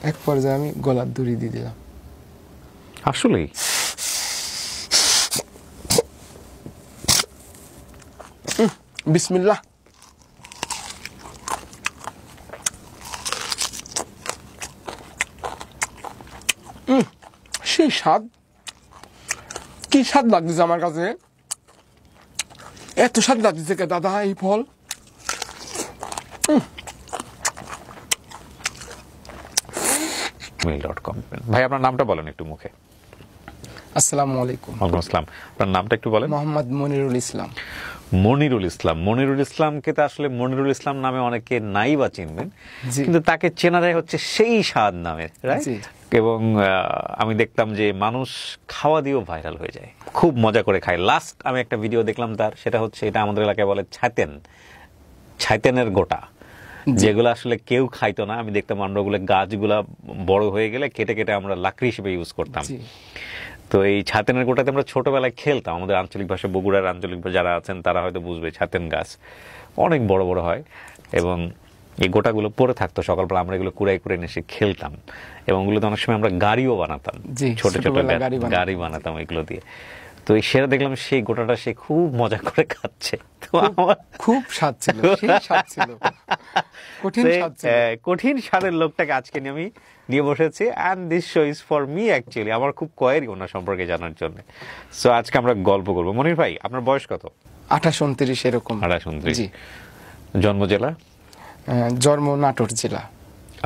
এক পর্যায়ে আমি গলার দড়ি দিয়ে দিলাম। আসলেই বিসমিল্লাহ। সেই স্বাদ, কি স্বাদ লাগতেছে আমার কাছে, এত স্বাদ লাগতেছে কে দাদা এই ফল। mail.com। ভাই আপনার নামটা বলেন একটু মুখে। আসসালামু আলাইকুম। ওয়ালাইকুম আসসালাম। আপনার নামটা একটু বলেন। মোহাম্মদ মনিরুল ইসলাম। মনিরুল ইসলাম। মনিরুল ইসলামকে তো আসলে মনিরুল ইসলাম নামে অনেকে নাই বা চিনবেন, কিন্তু তাকে চেনা যায় হচ্ছে সেই স্বাদ নামে, রাইট? এবং আমি দেখতাম যে মানুষ খাওয়া দিয়েও ভাইরাল হয়ে যায়, খুব মজা করে খায়। লাস্ট আমি একটা ভিডিও দেখলাম তার, সেটা হচ্ছে, এটা আমাদের এলাকায় বলে ছাইতেনের গোটা, যেগুলো আসলে কেউ খাইতো না। আমি দেখতাম আমরা ওগুলো গাছগুলা বড় হয়ে গেলে কেটে কেটে আমরা লাকড়ি হিসেবে ইউজ করতাম। তো এই ছাতেনের গোটাতে আমরা ছোটবেলায় খেলতাম। আমাদের আঞ্চলিক ভাষা, বগুড়ার আঞ্চলিক যারা আছেন তারা হয়তো বুঝবে, ছাতেন গাছ অনেক বড় বড় হয় এবং এই গোটাগুলো পড়ে থাকতো। সকালবেলা আমরা এগুলো কুড়াই করে এসে খেলতাম এবং ওগুলোতে অনেক সময় আমরা গাড়িও বানাতাম, ছোট ছোট গাড়ি বানাতাম এগুলো দিয়ে। তো সেটা দেখলাম সেই গোটাটা সে খুব মজা করে খাচ্ছে। তো আমার খুব স্বাদ ছিল, কঠিন স্বাদের লোকটাকে আজকে আমি নিয়ে বসেছি, and this show is for me actually. আমার খুব কোয়েরি ওনার সম্পর্কে জানার জন্য। সো আজকে আমরা গল্প করবো। মনির ভাই, আপনার বয়স কত? 28-29 এরকম। 28-29। জন্ম জেলা? জন্ম নাটোর জেলা।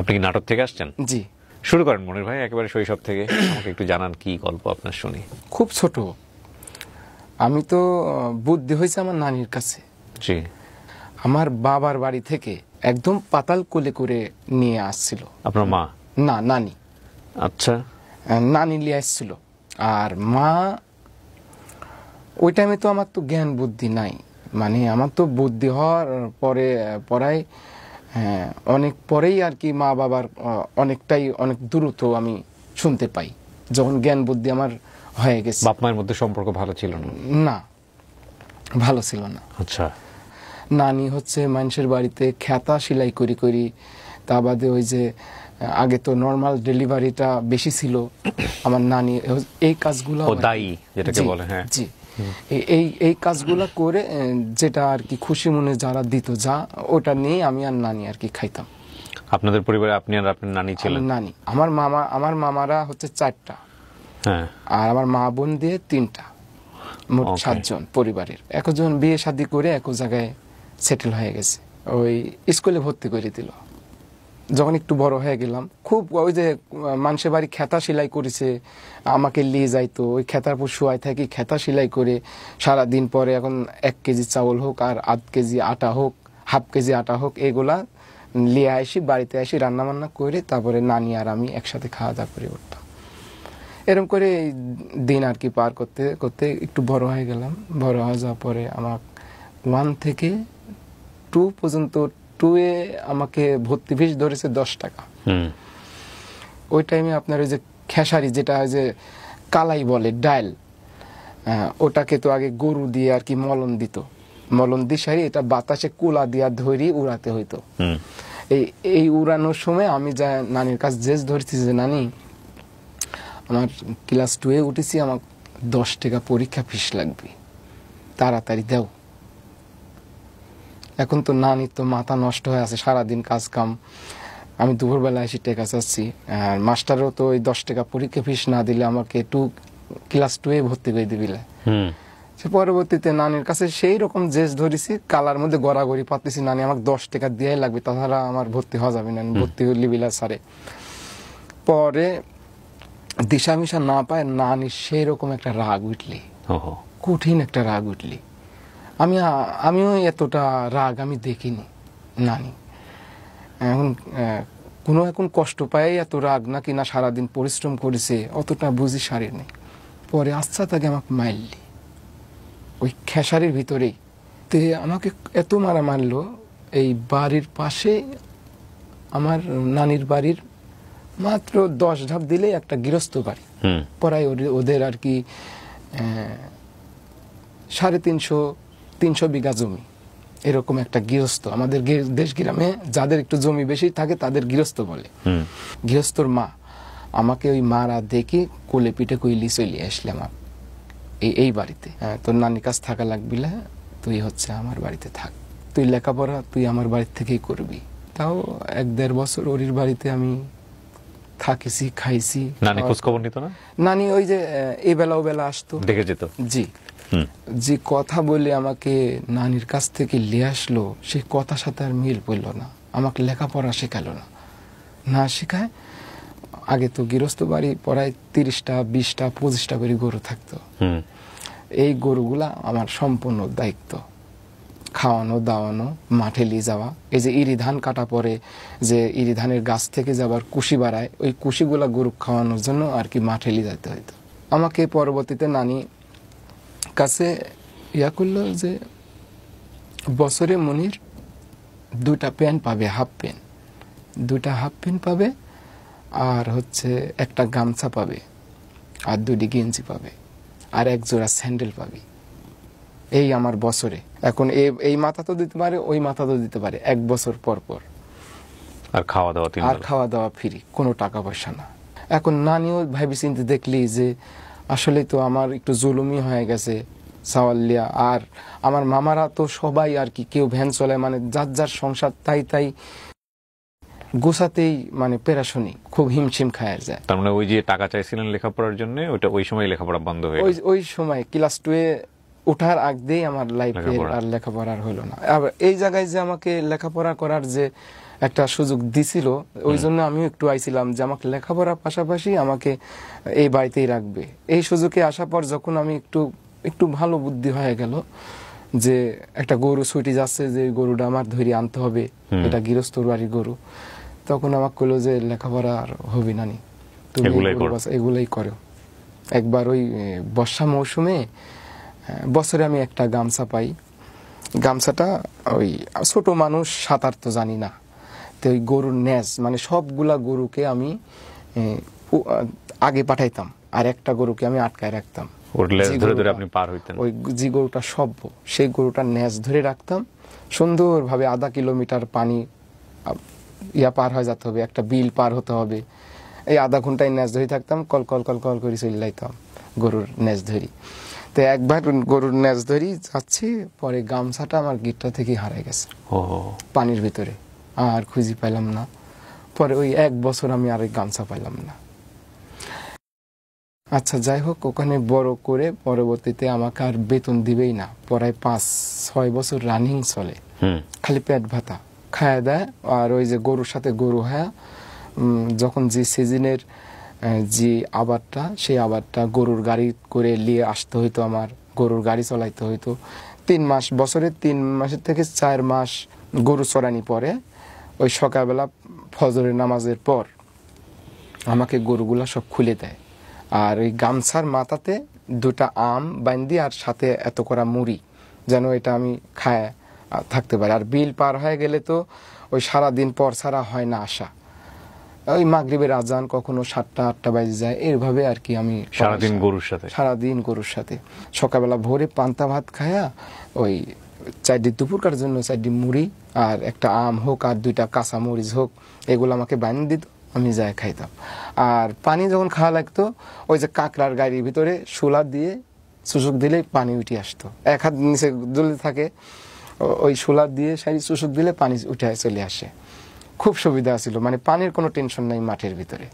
আপনি কি নাটোর থেকে আসছেন? জি। শুরু করেন মনির ভাই, একেবারে শৈশব থেকে আমাকে একটু জানান, কি গল্প আপনার শুনি। খুব ছোট, আমি তো বুদ্ধি হয়েছে আমার নানির কাছে। জি। আমার বাবার বাড়ি থেকে একদম পাতাল কোলে করে নিয়ে আসছিল। আপনার মা? না, নানি। আচ্ছা। নানি নিয়ে আসছিল। আর মা, ওই টাইমে তো আমার তো জ্ঞান বুদ্ধি নাই, মানে আমার তো বুদ্ধি হওয়ার পরে পড়ায় অনেক পরেই আর কি মা বাবার অনেক দ্রুত আমি শুনতে পাই, যখন জ্ঞান বুদ্ধি আমার হয়ে গেছে। বাপ মায়ের মধ্যে সম্পর্ক ভালো ছিল না? না, ভালো ছিল না। আচ্ছা। নানি হচ্ছে মানুষের বাড়িতে খেতা সেলাই করি, তা বাদে ওই যে আগে তো নর্মাল ডেলিভারিটা বেশি ছিল, আমার নানি এই কাজগুলো, দায়ী যেটাকে বলে, হ্যাঁ জি, এই কাজগুলো করে যেটা আর কি খুশি মনে যারা দিত, যা ওটা নিয়ে আমি আর নানি আর কি খাইতাম। আপনাদের পরিবারে আপনি আর আপনার নানি ছিলেন? নানি, আমার মামারা হচ্ছে 4টা, হ্যাঁ, আর আমার মা বোন দিয়ে 3টা, মোট 7 জন পরিবারের। একজন বিয়ে শাদী করে এক জায়গায় সেটেল হয়ে গেছে, ওই স্কুলে ভর্তি করে দিল। যখন একটু বড় হয়ে গেলাম, খুব ওই যে মানুষের বাড়ি খেতা সেলাই করেছে, আমাকে নিয়ে যাইতো, ওই খেতার উপর শুয়াই থাকি, খেতা সেলাই করে সারাদিন। পরে এখন 1 কেজি চাউল হোক আর আধ কেজি আটা হোক, হাফ কেজি আটা হোক, এগুলা নিয়ে আসি, বাড়িতে আসি, রান্না বান্না করে তারপরে নানি আর আমি একসাথে খাওয়া দাওয়া করে উঠতাম। এরকম করে দিন আর কি পার করতে করতে একটু বড় হয়ে গেলাম। বড় হয়ে যাওয়ার পরে আমার 1 থেকে 2 পর্যন্ত, 2-এ আমাকে ভর্তি ফিস ধরেছে 10 টাকা। ওই টাইমে আপনার ওই যে খেসারি, যেটা ওই যে কালাই বলে, ডাল, ওটাকে তো আগে গরু দিয়ে আর কি মলন দিত, মলন দিয়ে সারি এটা বাতাসে কুলা দিয়া ধরি উড়াতে হইতো। এই উড়ানোর সময় আমি যা নানির কাছে জেস ধরেছি যে নানি, আমার ক্লাস 2-এ উঠেছি, আমার 10 টাকা পরীক্ষা ফিস লাগবে, তাড়াতাড়ি দাও। এখন তো নানির তো মাথা নষ্ট হয়ে আছে, সারাদিন কাজ কাম, আমি দুপুরবেলা এসে টাকা চাচ্ছি, আর মাস্টারও তো ওই 10 টাকা পরীক্ষা ফিস না দিলে আমাকে ক্লাস 2-এ ভর্তি করে দিবিলে। সে পরবর্তীতে নানির কাছে সেই রকম জেস ধরেছি, কালার মধ্যে গড়াগড়ি পাতেছি, নানি আমাকে 10 টাকা দিয়ে লাগবে, তাছাড়া আমার ভর্তি হওয়া যাবে না, ভর্তি হইলি বিলা সারে। পরে দিশা মিশা না পায়, নানির সেই রকম একটা রাগ উঠলি, কঠিন একটা রাগ উঠলি। আমিও এতটা রাগ আমি দেখিনি নানি। এখন কষ্ট পায় এত রাগ নাকি না সারাদিন পরিশ্রম করেছে, অতটা বুঝি সারি নেই। পরে আচ্ছা তাকে আমাকে মারলি ওই খেসারির ভিতরেই, তে আমাকে এত মারা মারলো। এই বাড়ির পাশে আমার নানির বাড়ির মাত্র 10 ধাপ দিলে একটা গৃহস্থ বাড়ি, পরাই ওদের আর কি 350 বিঘা জমি, এরকম একটা গৃহস্থ, আমাদের দেশ গ্রামে যাদের একটু জমি বেশি থাকে তাদের গৃহস্থ বলে। গৃহস্থর মা আমাকে ওই মারা দেখে কোলে পিঠে কইলি চলে আসলাম এই বাড়িতে। তোর নানির কাছ থাকা লাগবি না, তুই হচ্ছে আমার বাড়িতে থাক, তুই লেখাপড়া তুই আমার বাড়ি থেকেই করবি। তাও 1-1.5 বছর ওরির বাড়িতে আমি থাকিছি, খাইছি। নানি খোঁজ খবর নিত না? নানি ওই যে এই বেলা ও বেলা আসতো, দেখে যেত। জি, যে কথা বলে আমাকে নানির কাছ থেকে নিয়ে আসলো, সেই কথার সাথে আর মিল পড়ল না। আমাকে লেখাপড়া শেখালো না, না শেখায়। আগে তো গৃহস্থ বাড়ি প্রায় 30টা 20টা 25টা করে গরু থাকতো। এই গরুগুলা আমার সম্পূর্ণ দায়িত্ব, খাওয়ানো দাওয়ানো, মাঠে নিয়ে যাওয়া। এই যে ইরি ধান কাটা পরে যে ইরি ধানের গাছ থেকে যাবার কুশি বাড়ায়, ওই কুশিগুলা গরু খাওয়ানোর জন্য আর কি মাঠে নিয়ে যেতে হইতো। আমাকে পরবর্তীতে নানি কাছে ইয়া করলো যে বছরে মনির 2টা প্যান্ট পাবে, হাফ প্যান্ট, 2টা হাফ প্যান্ট পাবে, আর হচ্ছে একটা গামছা পাবে, আর 2টি গেঞ্জি পাবে, আর 1 জোড়া স্যান্ডেল পাবি। এই আমার বছরে। এখন এই মাথা তো দিতে পারে, ওই মাথা তো দিতে পারে 1 বছর পর পর। আর খাওয়া দাওয়া ফ্রি, কোনো টাকা পয়সা না। এখন নানিও ভাবি চিন্তে দেখলি যে আসলে তো আমার একটু জুলুমি হয়ে গেছে সাওয়ালিয়া। আর আমার মামারা তো সবাই আর কি, কেউ ভ্যান চলায়, মানে যার যার সংসার তাই গোছাতেই মানে পেরাশনি, খুব হিমশিম খায় যায়। তার মানে ওই যে টাকা চাইছিলেন লেখাপড়ার জন্য, ওইটা ওই সময় লেখাপড়া বন্ধ হয়ে গেল। ওই সময় ক্লাস 2-এ ওঠার আগ দিয়েই আমার লাইফে আর লেখাপড়ার হলো না। আবার এই জায়গায় যে আমাকে লেখাপড়া করার যে একটা সুযোগ দিছিল, ওই জন্য আমিও একটু আইছিলাম যে আমাকে লেখাপড়ার পাশাপাশি আমাকে এই বাড়িতেই রাখবে। এই সুযোগে আসার পর যখন আমি একটু ভালো বুদ্ধি হয়ে গেল যে একটা গরু ছুটি যাচ্ছে, যে গরুটা আমার ধরে আনতে হবে, এটা গৃহস্থর বাড়ির গরু, তখন আমাকে কইলো যে লেখাপড়া আর হবে না, তুমি এগুলাই করো। একবার ওই বর্ষা মৌসুমে বছরে আমি একটা গামছা পাই। গামছাটা ওই ছোট মানুষ, সাঁতার তো জানি না, তো ওই গরুর ন্যাজ, মানে সবগুলা গরুকে আমি আগে পাঠাইতাম, আর একটা গরুকে আমি আটকায় রাখতাম। ওই যে গরুটা সভ্য, সেই গরুটার ন্যাজ ধরে রাখতাম সুন্দরভাবে। 1/2 কিলোমিটার পানি পার হয়ে যেতে হবে, একটা বিল পার হতে হবে, এই 1/2 ঘন্টায় ন্যাজ ধরে থাকতাম, কল কল কল কল করে চলে যাইতাম গরুর ন্যাজ ধরি। তো একবার গরুর ন্যাজ ধরি যাচ্ছি, পরে গামছাটা আমার গিটটা থেকে হারাই গেছে পানির ভিতরে, আর খুঁজি পাইলাম না। পরে ওই 1 বছর আমি আর গামছা পাইলাম না। আচ্ছা, যাই হোক, ওখানে বড় করে পরবর্তীতে আমাকে আর বেতন দিবেই না, প্রায় 5-6 বছর রানিং চলে, খালি পেট ভাতা খায় দেয়। আর ওই যে গরুর সাথে গরু হয়, যখন যে সিজনের যে আবারটা, সেই আবারটা গরুর গাড়ি করে নিয়ে আসতে হইতো, আমার গরুর গাড়ি চালাইতে হইতো। 3 মাস, বছরে 3 মাসের থেকে 4 মাস গরু চড়ানি পরে, ওই সকালবেলা ফজরের নামাজের পর আমাকে গরুগুলা সব খুলে দেয়, আর ওই গামছার মাথাতে 2টা আম বান্ধি, আর সাথে এত করা মুড়ি, যেন এটা আমি খায় থাকতে পারি। আর বিল পার হয়ে গেলে তো ওই সারাদিন পর ছাড়া হয় না আসা, ওই মাগরিবের আজান কখনো 7টা-8টা বাজে যায়, এইভাবে আর কি আমি সারাদিন গরুর সাথে। সকালবেলা ভোরে পান্তা ভাত খায়া ওই 4 দুপুরকার জন্য 4 মুড়ি আর একটা আম হোক আর 2টা কাঁচা মরিচ হোক, এগুলো আমাকে বানিয়ে দিত, আমি যাই খাইতাম। আর পানি যখন খাওয়া লাগতো, ওই যে কাঁকড়ার গাড়ির ভিতরে শোলা দিয়ে চুষক দিলে পানি উঠে আসতো, 1 হাত নিচে দুলে থাকে, ওই শোলা দিয়ে সারি চুষক দিলে পানি উঠে চলে আসে। খুব সুবিধা ছিল, মানে পানির কোনো টেনশন নাই মাঠের ভিতরে।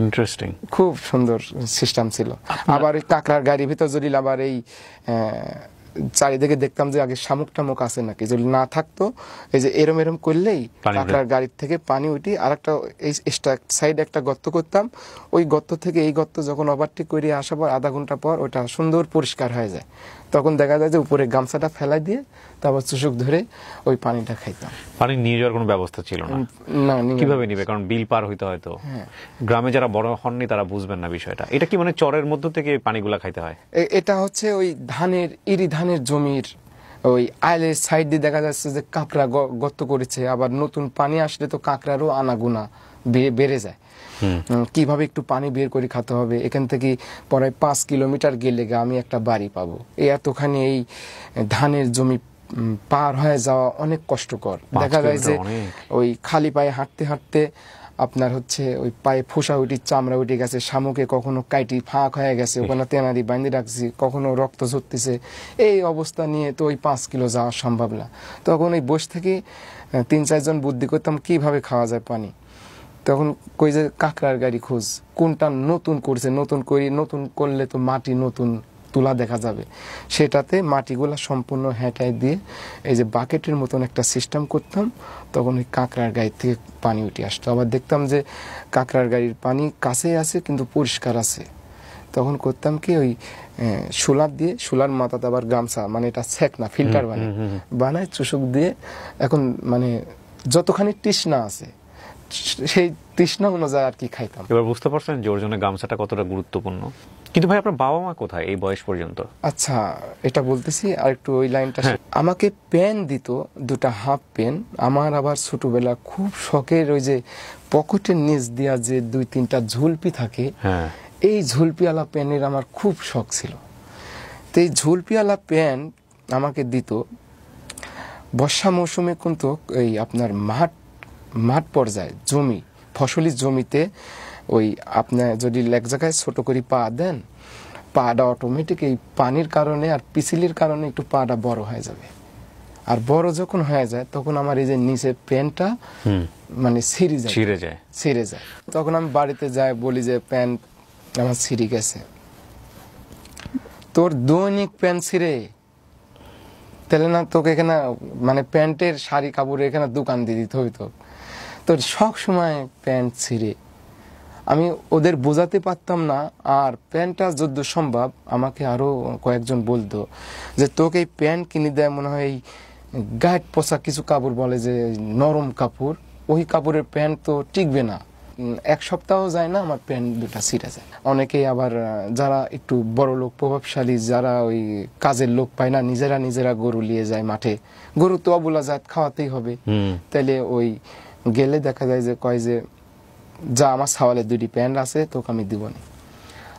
ইন্টারেস্টিং, খুব সুন্দর সিস্টেম ছিল। আবার ওই কাঁকড়ার গাড়ির ভিতর যদি আবার এই চারিদিকে দেখতাম যে আগে শামুক টামুক আছে নাকি, যদি না থাকতো এই যে এরম করলেই কাঁকড়ার গাড়ির থেকে পানি উঠি, আর একটা এই সাইডে একটা গর্ত করতাম, ওই গর্ত থেকে এই গর্ত যখন ওভারটেক করে আসার পর 1/2 ঘন্টা পর ওটা সুন্দর পরিষ্কার হয়ে যায়, তখন দেখা যায় যে উপরে গামছাটা ফেলাই দিয়ে তারপর চুষক ধরে ওই পানিটা খাইতাম। পানি নিয়ে যাওয়ার কোনো ব্যবস্থা ছিল না, কিভাবে নিবে? কারণ বিল পার হইতে হয়তো। গ্রামে যারা বড় হননি তারা বুঝবেন না বিষয়টা। এটা কি মানে চরের মধ্য থেকে পানিগুলা খাইতে হয়? এটা হচ্ছে ওই ইরি ধানের জমির ওই আইলের সাইড দিয়ে দেখা যাচ্ছে যে কাঁকড়া গর্ত করেছে, আবার নতুন পানি আসলে তো কাঁকড়ারও আনাগুনা বেড়ে যায়। কিভাবে একটু পানি বের করে খেতে হবে, এখান থেকে প্রায় 5 কিলোমিটার গেলে আমি একটা বাড়ি পাবো, এই এতখানি এই ধানের জমি পার হয়ে যাওয়া অনেক কষ্টকর। 5 দেখা যায় যে কিলোমিটার অনেক। ওই খালি পায়ে হাঁটতে হাঁটতে আপনার হচ্ছে ওই পায়ে ফোসা উঠি, চামড়া উঠে গেছে, শামুকে কখনো কাইটি ফাঁক হয়ে গেছে, ওখানে তেনারি বাঁধে রাখছি, কখনো রক্ত ঝরতেছে। এই অবস্থা নিয়ে তো ওই 5 কিলো যাওয়া সম্ভব না। তখন ওই বসে থেকে 3-4 জন বুদ্ধি করতাম কিভাবে খাওয়া যায় পানি। তখন কই যে কাঁকড়ার গাড়ি খোঁজ, কোনটা নতুন করছে, নতুন করলে তো মাটি নতুন তুলা দেখা যাবে, সেটাতে মাটিগুলা সম্পূর্ণ হেঁটাই দিয়ে এই যে বাকেটের মতন একটা সিস্টেম করতাম। তখন ওই কাঁকড়ার গাড়ি থেকে পানি উঠে আসতো। আবার দেখতাম যে কাঁকড়ার গাড়ির পানি কাছেই আছে কিন্তু পরিষ্কার আছে। তখন করতাম কি ওই শোলার দিয়ে, শোলার মাথাতে আবার গামছা, মানে এটা সেক না, ফিল্টার বানায় চুষক দিয়ে, এখন মানে যতখানি তৃষ্ণা আছে সেই তৃষ্ণা অনুযায়ী আর কি খাইতাম। এবার বুঝতে পারছেন যে ওর জন্য গামছাটা কতটা গুরুত্বপূর্ণ। কিন্তু ভাই আপনার বাবা মা কোথায় এই বয়স পর্যন্ত? আচ্ছা, এটা বলতেছি আর একটু ওই লাইনটা। আমাকে পেন দিত, 2টা হাফ পেন। আমার আবার ছোটবেলা খুব শখের ওই যে পকেটের নিচ দিয়া যে 2-3টা ঝুলপি থাকে, এই ঝুলপিওয়ালা পেনের আমার খুব শখ ছিল। তো এই ঝুলপিওয়ালা পেন আমাকে দিত। বর্ষা মৌসুমে কিন্তু এই আপনার মাঠ পর্যায়ে জমি, ফসলি জমিতে ওই আপনার যদি এক জায়গায় ছোট করে পা দেন, পাটা অটোমেটিক এই পানির কারণে আর পিছিলির কারণে একটু পাটা বড় হয়ে যাবে। আর বড় যখন হয়ে যায় তখন আমার এই যে নিচে প্যান্টটা মানে ছিঁড়ে যায়। তখন আমি বাড়িতে যাই, বলি যে প্যান্ট আমার ছিঁড়ে গেছে। তোর দৈনিক প্যান্ট ছিঁড়ে, তাহলে না তোকে এখানে মানে প্যান্টের শাড়ি কাপড় এখানে দোকান দিয়ে দিতে হইতো। তোর সব সময় প্যান্ট ছিঁড়ে। আমি ওদের বোঝাতে পারতাম না। আর প্যান্টটা যত সম্ভব আমাকে আরো কয়েকজন বলতো যে তোকে এই প্যান্ট কিনে দেয় মনে হয় এই গায়ের পোশাক, কিছু কাপড় বলে যে নরম কাপড়, ওই কাপড়ের প্যান্ট তো টিকবে না। 1 সপ্তাহ যায় না আমার প্যান্ট 2টা ছিঁড়ে যায়। অনেকেই আবার যারা একটু বড় লোক, প্রভাবশালী, যারা ওই কাজের লোক পায় না, নিজেরা গরু নিয়ে যায় মাঠে। গরু তো অবলা জাত, খাওয়াতেই হবে। তাইলে ওই গেলে দেখা যায় যে কয় যে যা আমার ছাওয়ালের 2টি প্যান্ট আছে, তোকে আমি দিব না।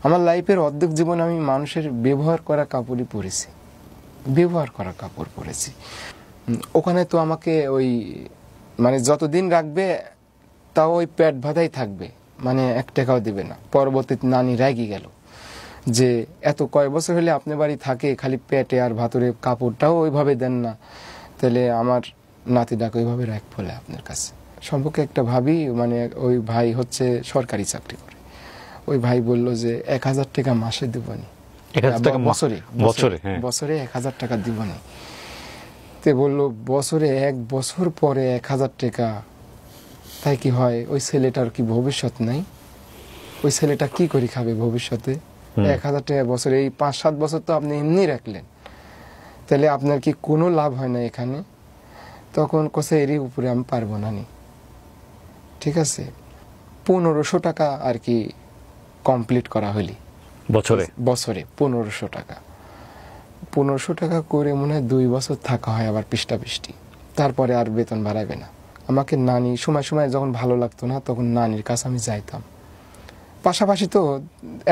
আমার লাইফের অর্ধেক জীবন আমি মানুষের ব্যবহার করা কাপড়ই পরেছি, ওখানে তো আমাকে ওই মানে যতদিন রাখবে তাও ওই পেট ভাতাই থাকবে, মানে 1 টাকাও দিবে না। পরবর্তীতে নানি রাগি গেল যে এত কয় বছর হলে আপনি বাড়ি থাকে, খালি পেটে আর ভাতরে কাপড়টাও ওইভাবে দেন না, তাহলে আমার নাতিটাকে ওইভাবে রাখ বলে আপনার কাছে। সম্পর্কে একটা ভাবি, মানে ওই ভাই হচ্ছে সরকারি চাকরি করে। ওই ভাই বলল যে 1000 টাকা মাসে দিবনি, বছরে 1000 টাকা দিবনি। তে বললো বছরে 1 বছর পরে 1000 টাকা, তাই কি হয়? ওই ছেলেটার কি ভবিষ্যৎ নাই? ওই ছেলেটা কি করে খাবে ভবিষ্যতে? 1000 টাকা বছরে, এই 5-7 বছর তো আপনি এমনি রাখলেন, তাহলে আপনার কি কোনো লাভ হয় না এখানে? তখন কোসে এরই উপরে আমি পারবো না নি। ঠিক আছে, 1500 টাকা আর কি কমপ্লিট করা হলি বছরে 1500 টাকা। 1500 টাকা করে মনে হয় 2 বছর থাকা হয় আবার পৃষ্ঠা। তারপরে আর বেতন বাড়াবে না। আমাকে নানি সময় যখন ভালো লাগতো না তখন নানির কাছে আমি যাইতাম। পাশাপাশি তো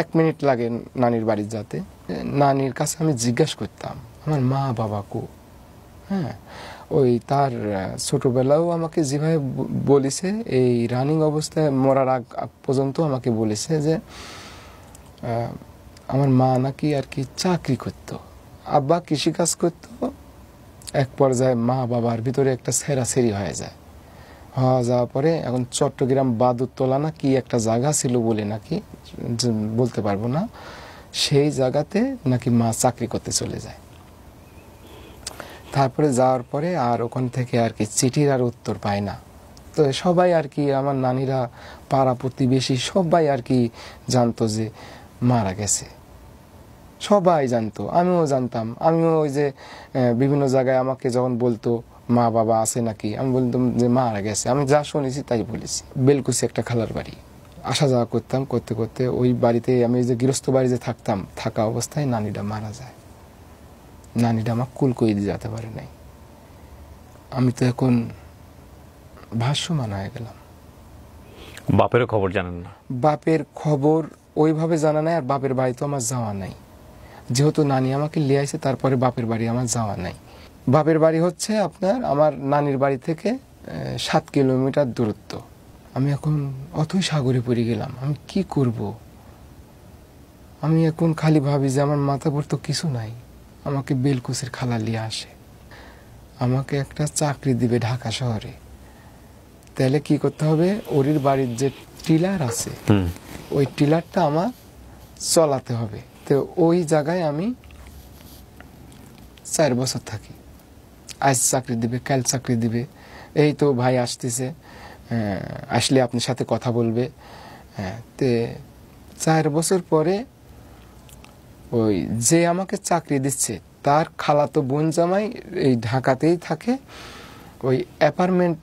1 মিনিট লাগে নানির বাড়ি যেতে। নানির কাছে আমি জিজ্ঞাসা করতাম আমার মা বাবা কো। হ্যাঁ, ওই তার ছোটবেলাও আমাকে যেভাবে বলেছে, এই রানিং অবস্থায় মরার আগ পর্যন্ত আমাকে বলেছে যে আমার মা নাকি আর কি চাকরি করতো, আব্বা কৃষিকাজ করতো। এক পর্যায়ে মা বাবার ভিতরে একটা ছেঁড়াছেড়ি হয়ে যায়। যাওয়ার পরে এখন চট্টগ্রাম বাদুরতলা না কি একটা জায়গা ছিল বলে নাকি, বলতে পারবো না, সেই জায়গাতে নাকি মা চাকরি করতে চলে যায়। তারপরে যাওয়ার পরে আর ওখান থেকে আর কি চিঠির আর উত্তর পায় না। তো সবাই আর কি, আমার নানিরা, পাড়া প্রতিবেশী সবাই আর কি জানতো যে মারা গেছে, সবাই জানতো, আমিও জানতাম। আমিও ওই যে বিভিন্ন জায়গায় আমাকে যখন বলতো মা বাবা আছে নাকি, আমি বলতাম যে মারা গেছে। আমি যা শুনেছি তাই বলেছি। বেলকুচি একটা খালার বাড়ি, আসা যাওয়া করতাম। করতে করতে ওই বাড়িতে, আমি যে গৃহস্থ বাড়ি যে থাকতাম, থাকা অবস্থায় নানিটা মারা যায়। নানিটা আমার কুল করে দিয়ে যেতে পারে নাই। আমি তো এখন ভাষ্যমান হয়ে গেলাম। বাপেরও খবর জানেন না? বাপের খবর ওইভাবে জানা নাই। আর বাপের বাড়ি তো আমার যাওয়া নাই, যেহেতু নানি আমাকে লিয়ে আসে, তারপরে বাপের বাড়ি আমার যাওয়া নাই। বাপের বাড়ি হচ্ছে আপনার আমার নানির বাড়ি থেকে 7 কিলোমিটার দূরত্ব। আমি এখন অথই সাগরে পড়ে গেলাম, আমি কি করব? আমি এখন খালি ভাবি যে আমার মাথা পর তো কিছু নাই। আমাকে বেলকুচের খালা নিয়ে আসে, আমাকে একটা চাকরি দিবে ঢাকা শহরে। তাহলে কি করতে হবে, ওরির বাড়ির যে টিলার আছে ওই টিলারটা আমার চলাতে হবে। তো ওই জায়গায় আমি 4 বছর থাকি। আজ চাকরি দিবে, কাল চাকরি দিবে, এই তো ভাই আসতেছে, আসলে আপনার সাথে কথা বলবে। তে 4 বছর পরে ওই যে আমাকে চাকরি দিচ্ছে তার খালাতো বোন জামাই এই ঢাকাতেই থাকে। ওই অ্যাপার্টমেন্ট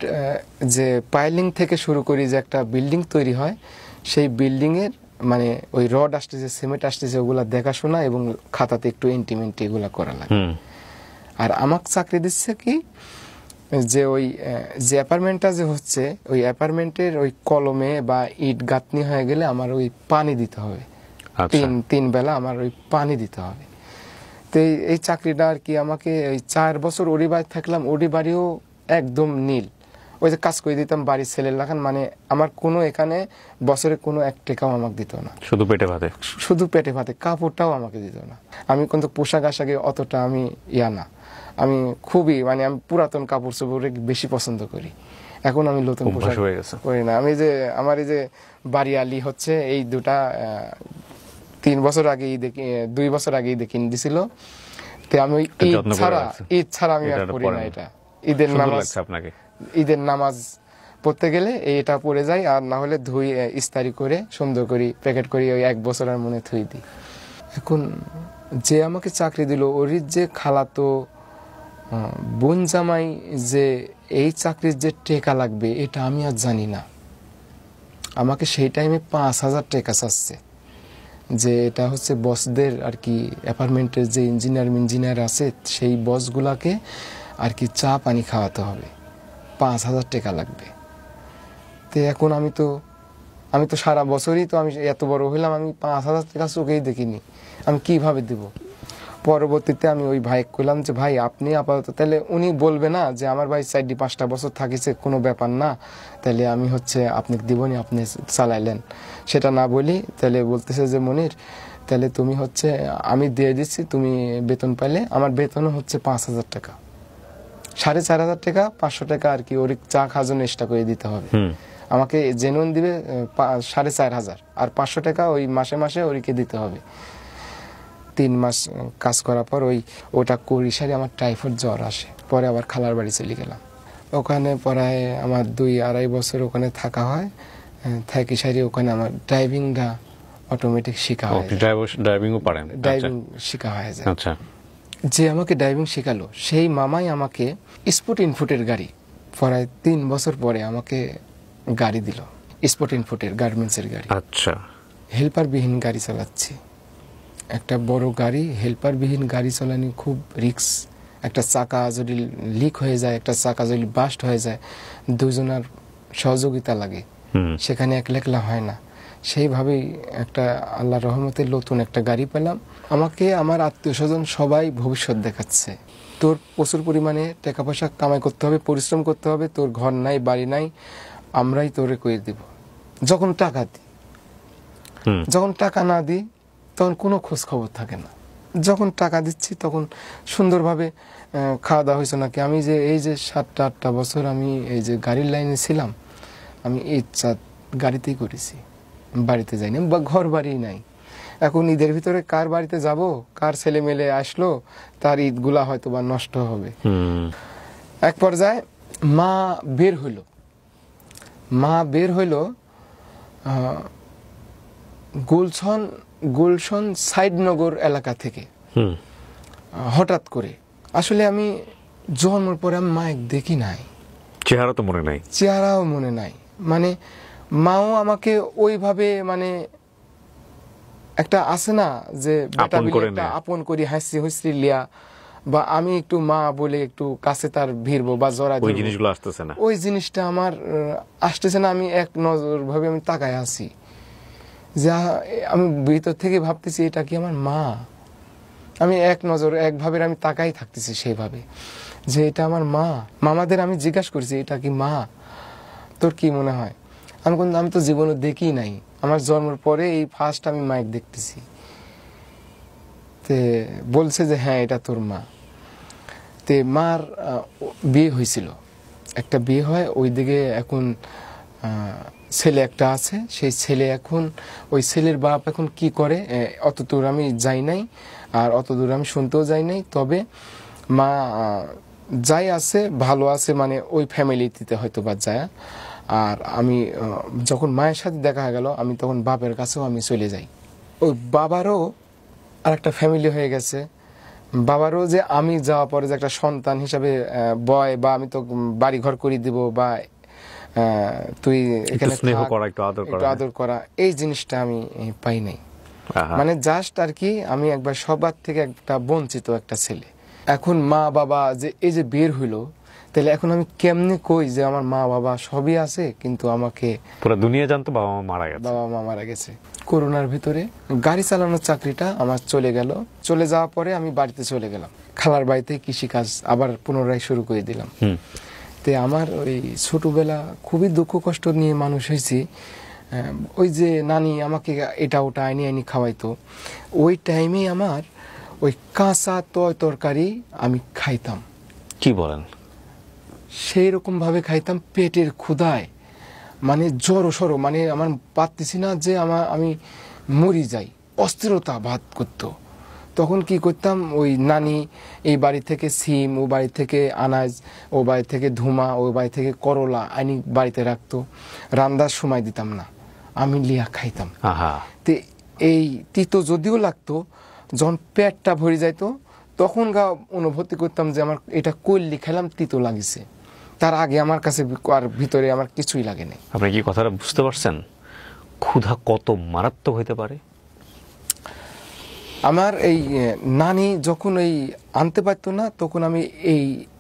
যে পাইলিং থেকে শুরু করি যে একটা বিল্ডিং তৈরি হয়, সেই বিল্ডিংয়ের মানে ওই রড আসতেছে, সিমেন্ট আসতেছে, ওগুলা দেখাশোনা এবং খাতাতে একটু এন্টিমেন্ট এগুলা করা লাগে। আর আমাকে চাকরি দিচ্ছে কি, যে ওই যে অ্যাপার্টমেন্টটা যে হচ্ছে ওই অ্যাপার্টমেন্টের ওই কলমে বা ইট গাঁথনি হয়ে গেলে আমার ওই পানি দিতে হবে। তিন বেলা আমার ওই পানি দিতে হবে। তো এই চাকরিটা আর কি আমাকে ওই 4 বছর ওরি বাড়ি থাকলাম। ওরি বাড়িও একদম নীল, ওই যে কাজ করে দিতাম বাড়ির ছেলের লাগান, মানে আমার কোনো এখানে বছরে কোনো 1 টাকাও আমাকে দিত না। শুধু পেটে ভাতে, শুধু পেটে ভাতে, কাপড়টাও আমাকে দিত না। আমি কিন্তু পোশাক আশাকে অতটা আমি না, আমি খুবই মানে আমি পুরাতন কাপড় চোপড় বেশি পছন্দ করি। এখন আমি নতুন পোশাক করি না। আমি যে আমার এই যে বাড়িয়ালি হচ্ছে এই দুটা 3 বছর আগেই দেখি, 2 বছর আগেই দেখে দিছিল। তো আমি ওই ঈদ ছাড়া আমি আর পড়ি না। এটা ঈদের নামাজ পড়তে গেলে এটা পরে যাই, আর না হলে ধুই ইস্তারি করে সুন্দর করি প্যাকেট করি ওই 1 বছরের মনে থুই দিই। এখন যে আমাকে চাকরি দিল ওর যে খালাতো বোন জামাই যে এই চাকরির যে টেকা লাগবে এটা আমি আর জানি না। আমাকে সেই টাইমে 5,000 টাকা চাচ্ছে, যে এটা হচ্ছে বসদের আর কি অ্যাপার্টমেন্টের যে ইঞ্জিনিয়ার আছে সেই বসগুলাকে আর কি চা পানি খাওয়াতে হবে, 5,000 টাকা লাগবে। তো এখন আমি তো সারা বছরই তো আমি এত বড় হইলাম, আমি 5,000 টাকা চোখেই দেখিনি, আমি কিভাবে দেব? পরবর্তীতে আমি ওই ভাই কইলাম যে ভাই আপনি আপাতত, তাহলে উনি বলবে না যে আমার ভাই 4-5টা বছর থাকিছে কোনো ব্যাপার না, তাহলে আমি হচ্ছে আপনাকে দিবনি, আপনি চালাইলেন, সেটা না বলি। তাহলে বলতেছে যে মনির তাহলে তুমি হচ্ছে আমি দিয়ে দিচ্ছি, তুমি বেতন পাইলে, আমার বেতনও হচ্ছে 5,000 টাকা, 4,500 টাকা, 500 টাকা আর কি ওর চা খাওয়ার জন্য এক্সট্রা করে দিতে হবে। আমাকে জেনুইন দিবে 4,500, আর 500 টাকা ওই মাসে মাসে ওরিকে দিতে হবে। 3 মাস কাজ করার পর ওটা করি সারি আমার টাইফয়েড জ্বর আসে। পরে আবার খালার বাড়ি চলে গেলাম। ওখানে প্রায় আমার 2-2.5 বছর ওখানে থাকা হয়। থাকি সারি ওখানে আমার ড্রাইভিংটা অটোমেটিক শেখা হয়। ড্রাইভিংও পারেন? ড্রাইভিং শেখা হয়ে যায়। আচ্ছা। যে আমাকে ড্রাইভিং শেখালো সেই মামাই আমাকে স্পট ইনফুটের গাড়ি প্রায় 3 বছর পরে আমাকে গাড়ি দিল, স্পট ইনফুটের গার্মেন্টসের গাড়ি। আচ্ছা। হেল্পারবিহীন গাড়ি চালাচ্ছি, একটা বড় গাড়ি, হেল্পারবিহীন গাড়ি চালানো খুব রিস্ক। একটা চাকা যদি লিক হয়ে যায়, একটা চাকা যদি বাস্ট হয়ে যায়, দুজনের সহযোগিতা লাগে, সেখানে একলা হয় না। সেইভাবেই একটা আল্লাহর রহমতে নতুন একটা গাড়ি পেলাম। আমাকে আমার আত্মীয় স্বজন সবাই ভবিষ্যৎ দেখাচ্ছে, তোর প্রচুর পরিমাণে টাকা পয়সা কামাই করতে হবে, পরিশ্রম করতে হবে, তোর ঘর নাই বাড়ি নাই, আমরাই তোরে করে দিব। যখন টাকা দিই, যখন টাকা না দিই তখন কোনো খোঁজ খবর থাকে না। যখন টাকা দিচ্ছি তখন সুন্দরভাবে খাওয়া দাওয়া হয়েছে নাকি। আমি যে এই যে 7-8টা বছর আমি এই যে গাড়ির লাইনে ছিলাম, আমি ইচ্ছা গাড়িতেই করেছি, বাড়িতে যাইনি বা ঘর বাড়ি নাই। এখন ঈদের ভিতরে কার বাড়িতে যাব, কার ছেলে মেলে আসলো, তার ঈদগুলা হয়তো বা নষ্ট হবে। এক পর্যায়ে মা বের হইল গুলশন সাইডনগর এলাকা থেকে হঠাৎ করে। আসলে আমি জন্মের পরে আমি মায়ের দেখি নাই, চেহারাও মনে নাই। মানে মাও আমাকে ওইভাবে মানে একটা আছে না যে আপন করি হাসি হুসরি লিয়া, বা আমি একটু মা বলে একটু কাছে তার ভিড়বো বা জড়াই, ওই জিনিসটা আমার আসতেছে না। আমি এক নজর ভাবে আমি তাকায় আছি, যা আমি ভিতর থেকে ভাবতেছি এটা কি আমার মা। আমি এক নজর একভাবে আমি তাকাই থাকতেছি সেইভাবে। যে এটা আমার মা। মামাদের আমি জিজ্ঞাসা করছি এটা কি মা, তোর কি মনে হয়? আমি তো জীবনে দেখি নাই, আমার জন্মের পরে এই ফার্স্ট আমি মাইক দেখতেছি। তে বলছে যে হ্যাঁ এটা তোর মা। তে মার বিয়ে হয়েছিল, একটা বিয়ে হয় ওইদিকে, এখন ছেলে একটা আছে, সেই ছেলে এখন, ওই ছেলের বাপ এখন কি করে অত দূর আমি যাই নাই, আর অত দূর আমি শুনতেও যাই নাই। তবে মা যাই আছে ভালো আছে, মানে ওই ফ্যামিলিতে হয়তো বা যায়। আর আমি যখন মায়ের সাথে দেখা গেল, আমি তখন বাপের কাছেও আমি চলে যাই। ওই বাবারও আর একটা ফ্যামিলি হয়ে গেছে, বাবারও যে আমি যাওয়া পরে যে একটা সন্তান হিসাবে বয়, বা আমি তো বাড়ি ঘর করে দিব, বা তুই এখানে একটু আদর করা, এই জিনিসটা আমি পাই নাই। মানে জাস্ট আর কি আমি একবার সবার থেকে একটা বঞ্চিত একটা ছেলে। এখন মা বাবা যে এই যে বের হইলো, তাহলে এখন আমি কেমনে কই যে আমার মা বাবা সবই আছে, কিন্তু আমাকে পুরো দুনিয়া জানতো বাবা মা মারা গেছে। করোনার ভিতরে গাড়ি চালানোর চাকরিটা আমার চলে গেল। চলে যাওয়ার পরে আমি বাড়িতে চলে গেলাম, খালার বাড়িতে কৃষিকাজ আবার পুনরায় শুরু করে দিলাম। তে আমার ওই ছোটবেলা খুবই দুঃখ কষ্ট নিয়ে মানুষ হয়েছি। ওই যে নানি আমাকে এটা ওটা আইনি খাওয়াইতো, ওই টাইমে আমার ওই কাঁচা তরকারি আমি খাইতাম। কি বলেন? সেই রকম ভাবে খাইতাম পেটের ক্ষুধায়, মানে জড়ো সড়ো, মানে আমার পারতেছি না যে আমি মরি যাই, অস্থিরতা ভাত করতো। তখন কি করতাম, ওই নানি এই বাড়ি থেকে সিম, ও বাড়ি থেকে আনাজ, ও বাড়ি থেকে ধুমা, ও বাড়ি থেকে করলা আনি বাড়িতে রাখতো, রান্নার সময় দিতাম না, আমি লিয়া খাইতাম। তো এই তিতো যদিও লাগতো, যখন পেটটা ভরে যাইতো তখন অনুভূতি করতাম যে আমার এটা কইলি খেলাম তিতো লাগিছে, তার আগে আমার কাছে আর ভিতরে আমার কিছুই লাগে নাই। আপনি কি কথাটা বুঝতে পারছেন ক্ষুধা কত মারাত্মক হইতে পারে? আমার এই নানি যখন এই আনতে পারতো না, তখন আমি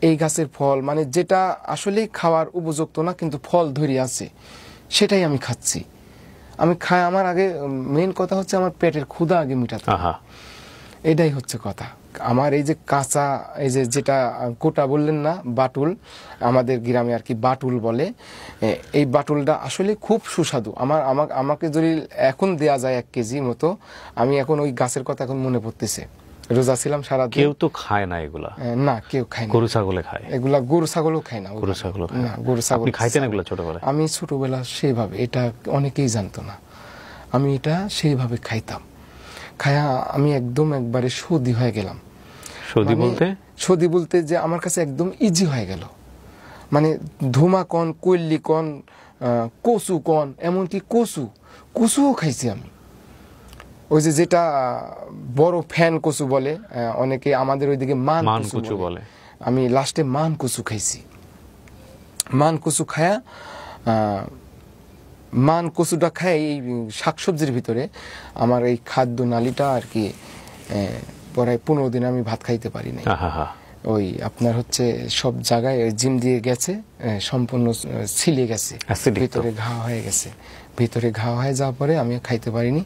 এই গাছের ফল, মানে যেটা আসলে খাওয়ার উপযুক্ত না কিন্তু ফল ধরে আছে, সেটাই আমি খাচ্ছি। আমি খাই, আমার আগে মেইন কথা হচ্ছে আমার পেটের ক্ষুধা আগে মিটাতে, এটাই হচ্ছে কথা। আমার এই যে কাঁচা, এই যে যেটা কোটা বললেন না, বাটুল, আমাদের গ্রামে আর কি বাটুল বলে, এই বাটুলটা আসলে খুব সুস্বাদু। আমাকে যদি এখন দেয়া যায় 1 কেজি মতো, আমি এখন ওই গাছের কথা এখন মনে পড়তেছে। রোজা ছিলাম সারা, কেউ তো খায় না এগুলা, না কেউ খায় না। গরু ছাগলে খায় এগুলা, গরু ছাগলও খায় না, গরু ছাগল না, গরু ছাগল খাইতেন এগুলা ছোটবেলায়? আমি ছোটবেলা সেইভাবে, এটা অনেকেই জানতো না, আমি এটা সেইভাবে খাইতাম। খায়া আমি একদম একবারে সর্দি হয়ে গেলাম। সর্দি বলতে যে আমার কাছে একদম ইজি হয়ে গেল, মানে ধুমা কন, কল্লি কন, কচু কন, এমনকি কচুও খাইছি আমি। ওই যে যেটা বড় ফ্যান কচু বলে অনেকে, আমাদের ওইদিকে মান কচু বলে। আমি লাস্টে মান কচু খাইছি। মান কচু খায়া, মান কচুটা খাই, এই শাকসবজির ভিতরে আমার এই খাদ্য নালীটা আর কি প্রায় 15 দিন আমি ভাত খাইতে পারি না। ওই আপনার হচ্ছে সব জায়গায় জিম দিয়ে গেছে, সম্পূর্ণ ছিলে গেছে, ভিতরে ঘা হয়ে গেছে। ভিতরে ঘা হয়ে যাওয়ার পরে আমি খাইতে পারিনি।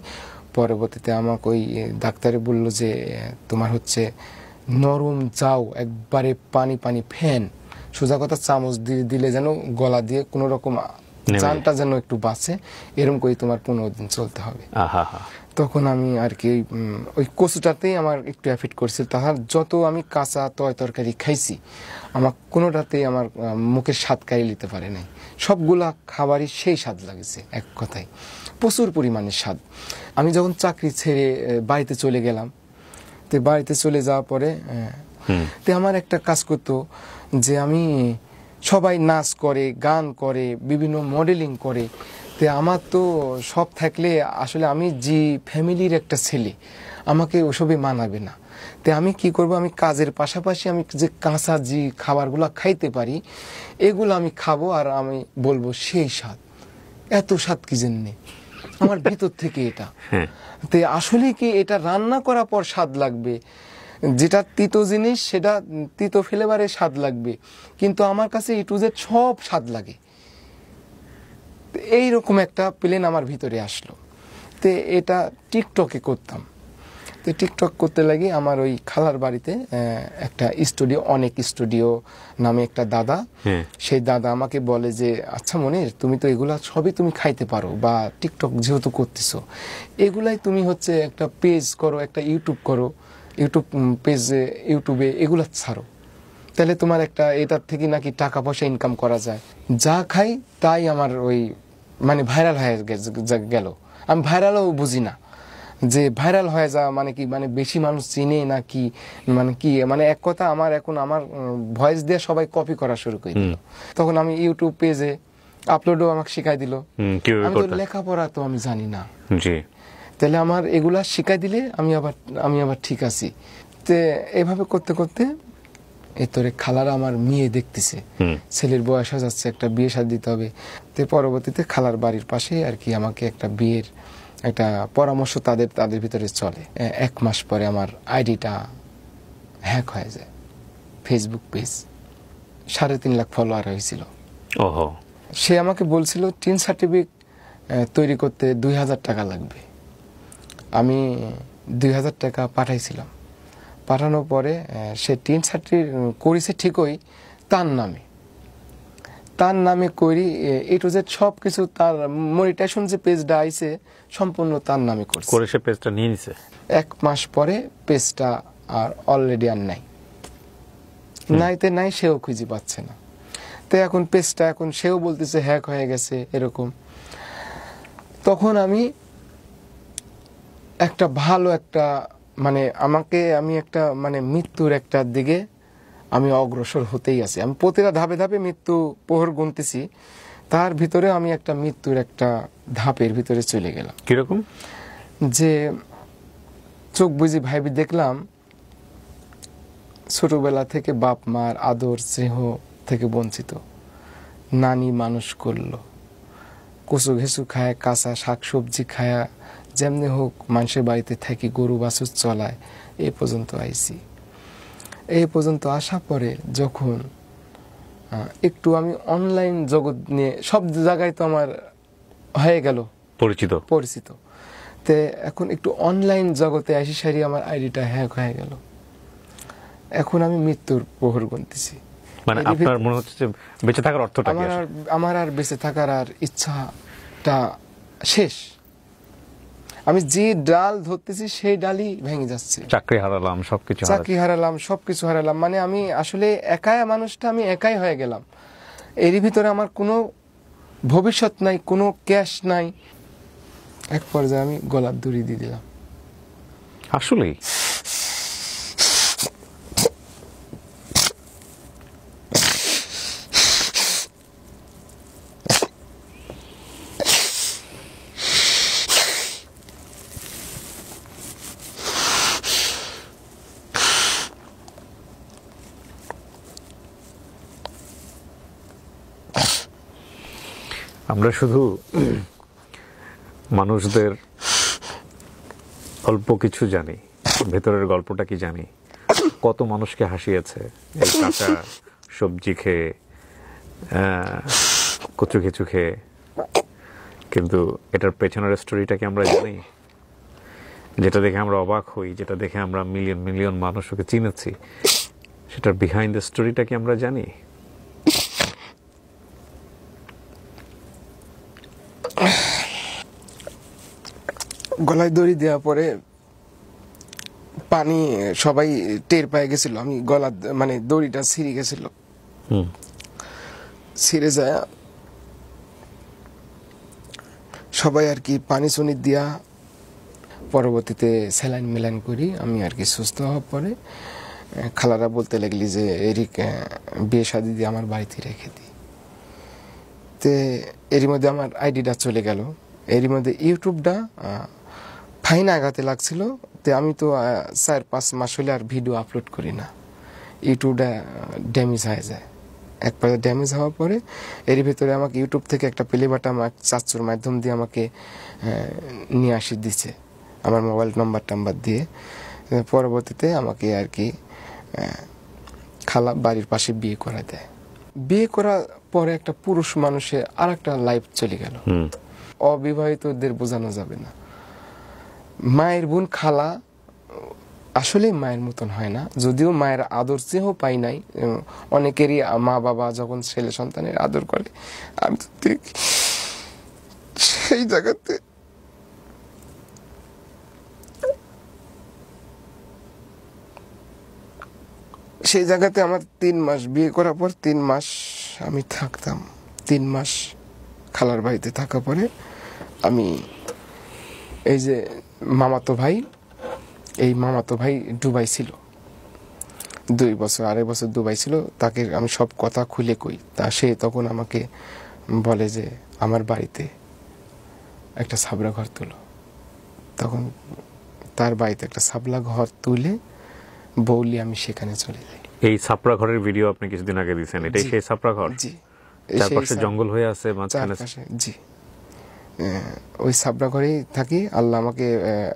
পরবর্তীতে আমাকে ওই ডাক্তারে বলল যে তোমার হচ্ছে নরম যাও, একবারে পানি ফ্যান, সোজা কথা চামচ দিয়ে দিলে যেন গলা দিয়ে কোনো রকম জানটা যেন একটু বাঁচে, এরকম করে তোমার 15 দিন চলতে হবে। তখন আমি আর কি ওই কচুটাতেই আমার একটু এফেক্ট করছিল। তাহার যত আমি কাঁচা তরকারি খাইছি, আমার কোনোটাতেই আমার মুখের স্বাদ কাড়িয়ে নিতে পারে নাই। সবগুলা খাবারই সেই স্বাদ লাগেছে, এক কথায় প্রচুর পরিমাণে স্বাদ। আমি যখন চাকরি ছেড়ে বাড়িতে চলে গেলাম, তো বাড়িতে চলে যাওয়ার পরে তো আমার একটা কাজ করতো যে আমি, সবাই নাচ করে, গান করে, বিভিন্ন মডেলিং করে, তো আমার তো সব থাকলে আসলে আমি যে ফ্যামিলির একটা ছেলে, আমাকে ওসবে মানাবে না। তো আমি কি করব, আমি কাজের পাশাপাশি আমি যে কাঁচা যে খাবারগুলো খাইতে পারি এগুলো আমি খাবো, আর আমি বলবো সেই স্বাদ, এত স্বাদ কি জন্যে, আমার ভিতর থেকে এটা। তো আসলে কি এটা রান্না করার পর স্বাদ লাগবে, যেটা তিতো জিনিস সেটা তিতো ফ্লেভারে স্বাদ লাগবে, কিন্তু আমার কাছে A to Z সব স্বাদ লাগে। এইরকম একটা প্লেন আমার ভিতরে আসলো। তো এটা টিকটকে করতাম, তো টিকটক করতে লাগি আমার ওই খালার বাড়িতে একটা স্টুডিও, অনেক স্টুডিও নামে একটা দাদা, সেই দাদা আমাকে বলে যে আচ্ছা মনির, তুমি তো এগুলা সবই তুমি খাইতে পারো, বা টিকটক যেহেতু করতেছো এগুলাই তুমি হচ্ছে একটা পেজ করো, একটা ইউটিউব করো, ইউটিউব পেজে ইউটিউবে এগুলা ছাড়ো, তাহলে তোমার একটা এটার থেকে নাকি টাকা পয়সা ইনকাম করা যায়। যা খাই তাই আমার ওই মানে ভাইরাল হয়ে গেল। আমি ভাইরালও বুঝি না যে ভাইরাল হয়ে যাওয়া মানে কি, মানে বেশি মানুষ চিনে না কি, মানে কি, মানে এক কথা আমার এখন আমার ভয়েস দিয়ে সবাই কপি করা শুরু করে দিল। তখন আমি ইউটিউব পেজে আপলোডও আমাকে শিখাই দিল। আমি তো লেখাপড়া তো আমি জানি না, তাহলে আমার এগুলা শিখাই দিলে আমি আবার ঠিক আছি। তো এভাবে করতে করতে এতরে খালারা আমার মেয়ে দেখতেছে, ছেলের বয়স হয়ে যাচ্ছে, একটা বিয়ে শাদী দিতে হবে। তো পরবর্তীতে খালার বাড়ির পাশে আর কি আমাকে একটা বিয়ের একটা পরামর্শ তাদের ভিতরে চলে। 1 মাস পরে আমার আইডিটা হ্যাক হয়ে যায়, ফেসবুক পেজ 3.5 লাখ ফলোয়ার হয়েছিল। সে আমাকে বলছিল টিন সার্টিফিকেট তৈরি করতে 2000 টাকা লাগবে। আমি 2000 টাকা পাঠাইছিলাম। পাঠানোর পরে সে টিন সার্টিফিকেট করেছে ঠিকই তার নামে করি, এ টু জেড সব কিছু, তার মনিটাইজেশন যে পেজটা আইছে সম্পূর্ণ তার নামে করছে, সে পেজটা নিয়ে নিছে। 1 মাস পরে পেজটা আর অলরেডি আর নাই, সেও খুঁজে পাচ্ছে না। তো এখন পেজটা এখন সেও বলতেছে হ্যাক হয়ে গেছে এরকম। তখন আমি একটা ভালো একটা মানে আমি একটা মানে মৃত্যুর একটা দিকে আমি অগ্রসর হতেই আছি। আমি প্রতিটা ধাপে ধাপে মৃত্যু প্রহর গুনতেছি, তার ভিতরে আমি একটা মৃত্যুর একটা ধাপের ভিতরে চলে গেলাম। কিরকম? যে চোখ বুঝি ভাইবি দেখলাম ছোটবেলা থেকে বাপ মার আদর স্নেহ থেকে বঞ্চিত, নানি মানুষ করলো, কচু ঘেঁচু খায়, কাঁচা শাকসবজি খায়া, যেমনি হোক মানুষের বাড়িতে থাকি, গরু বাছুর চলায়, এই পর্যন্ত আইছি। এই পর্যন্ত আসা পরে যখন একটু আমি অনলাইন জগৎ নিয়ে সব জায়গায় তো আমার হয়ে গেল পরিচিত, তে এখন একটু অনলাইন জগতে আসি সারি আমার আইডিটা হ্যাক হয়ে গেল। এখন আমি মৃত্যুর প্রহর গুনতেছি। মানে আপনার মনে হচ্ছে যে বেঁচে থাকার অর্থটা কি? আমার আর বেঁচে থাকার আর ইচ্ছাটা শেষ। আমি যে ডাল ধরতেছি সেই ডালই ভেঙে যাচ্ছে। চাকরি হারালাম, সবকিছু হারালাম। মানে আমি আসলে মানুষটা আমি একাই হয়ে গেলাম। এর ভিতরে আমার কোনো ভবিষ্যৎ নাই, কোনো ক্যাশ নাই। এক পর্যায়ে আমি গলার দড়ি দিয়ে দিলাম। আসলেই আমরা শুধু মানুষদের অল্প কিছু জানি, ভেতরের গল্পটা কি জানি। কত মানুষকে হাসিয়েছে এই কাঁচা সবজি খেয়ে, কচু ঘেঁচু খেয়ে, কিন্তু এটার পেছনের স্টোরিটা কি আমরা জানি? যেটা দেখে আমরা অবাক হই, যেটা দেখে আমরা মিলিয়ন মিলিয়ন মানুষকে চিনেছি, সেটার বিহাইন্ড দ্য স্টোরিটা কি আমরা জানি? গলায় দড়ি দেওয়া পরে পানি সবাই টের পেয়ে গেছিল, আমি গলা মানে দড়িটা ছিঁড়ে গেছিল। ছিঁড়ে যায় সবাই আর কি পানি চুনি দিয়া, পরবর্তীতে স্যালাইন মেলাইন করি আমি আর কি সুস্থ হওয়ার পরে খালারা বলতে লাগলি যে এরিক বিয়ে শাদী দিয়ে আমার বাড়িতে রেখে দিই। তে এরই মধ্যে আমার আইডিটা চলে গেল। এরই মধ্যে ইউটিউবটা ফাইন আগাতে লাগছিল। তো আমি তো 4-5 মাস হলে আর ভিডিও আপলোড করি না, ইউটিউবটা ড্যামেজ হয়ে যায়। একবার ড্যামেজ হওয়ার পরে এর ভিতরে আমাকে ইউটিউব থেকে একটা প্লে বাটন আমার চাচুর মাধ্যম দিয়ে আমাকে নিয়ে আসি দিছে, আমার মোবাইল নাম্বার দিয়ে। পরবর্তীতে আমাকে আর কি খালা বাড়ির পাশে বিয়ে করা দেয়। বিয়ে করার পরে একটা পুরুষ মানুষের আর একটা লাইফ চলে গেল। অবিবাহিতদের বোঝানো যাবে না। মায়ের বোন খালা আসলে মায়ের মতন হয় না, যদিও মায়ের আদর চেয়েও পাই নাই। অনেকেরই মা বাবা যখন ছেলে সন্তানের আদর করে, আমি তো দেখি সেই জায়গাতে আমার 3 মাস বিয়ে করার পর 3 মাস আমি থাকতাম। 3 মাস খালার বাড়িতে থাকার পরে আমি এই যে মামাতো ভাই দুবাই ছিল, 2 বছর 2.5 বছর দুবাই ছিল। তাকে আমি সব কথা খুলে কই, তা সে তখন আমাকে বলে যে আমার বাড়িতে একটা সাবরা ঘর তুলো। তখন তার বাড়িতে একটা সাবলা ঘর তুলে বৌলি আমি সেখানে চলে যাই। এই ছাপড়া ঘরের ভিডিও আপনি কিছুদিন আগে দিয়েছেন, এটাই সেই ছাপড়া ঘর? জি, চারপাশে জঙ্গল হয়ে আছে মাঝখানে? জি, ওই সাবরা ঘরেই থাকি। আল্লাহ আমাকে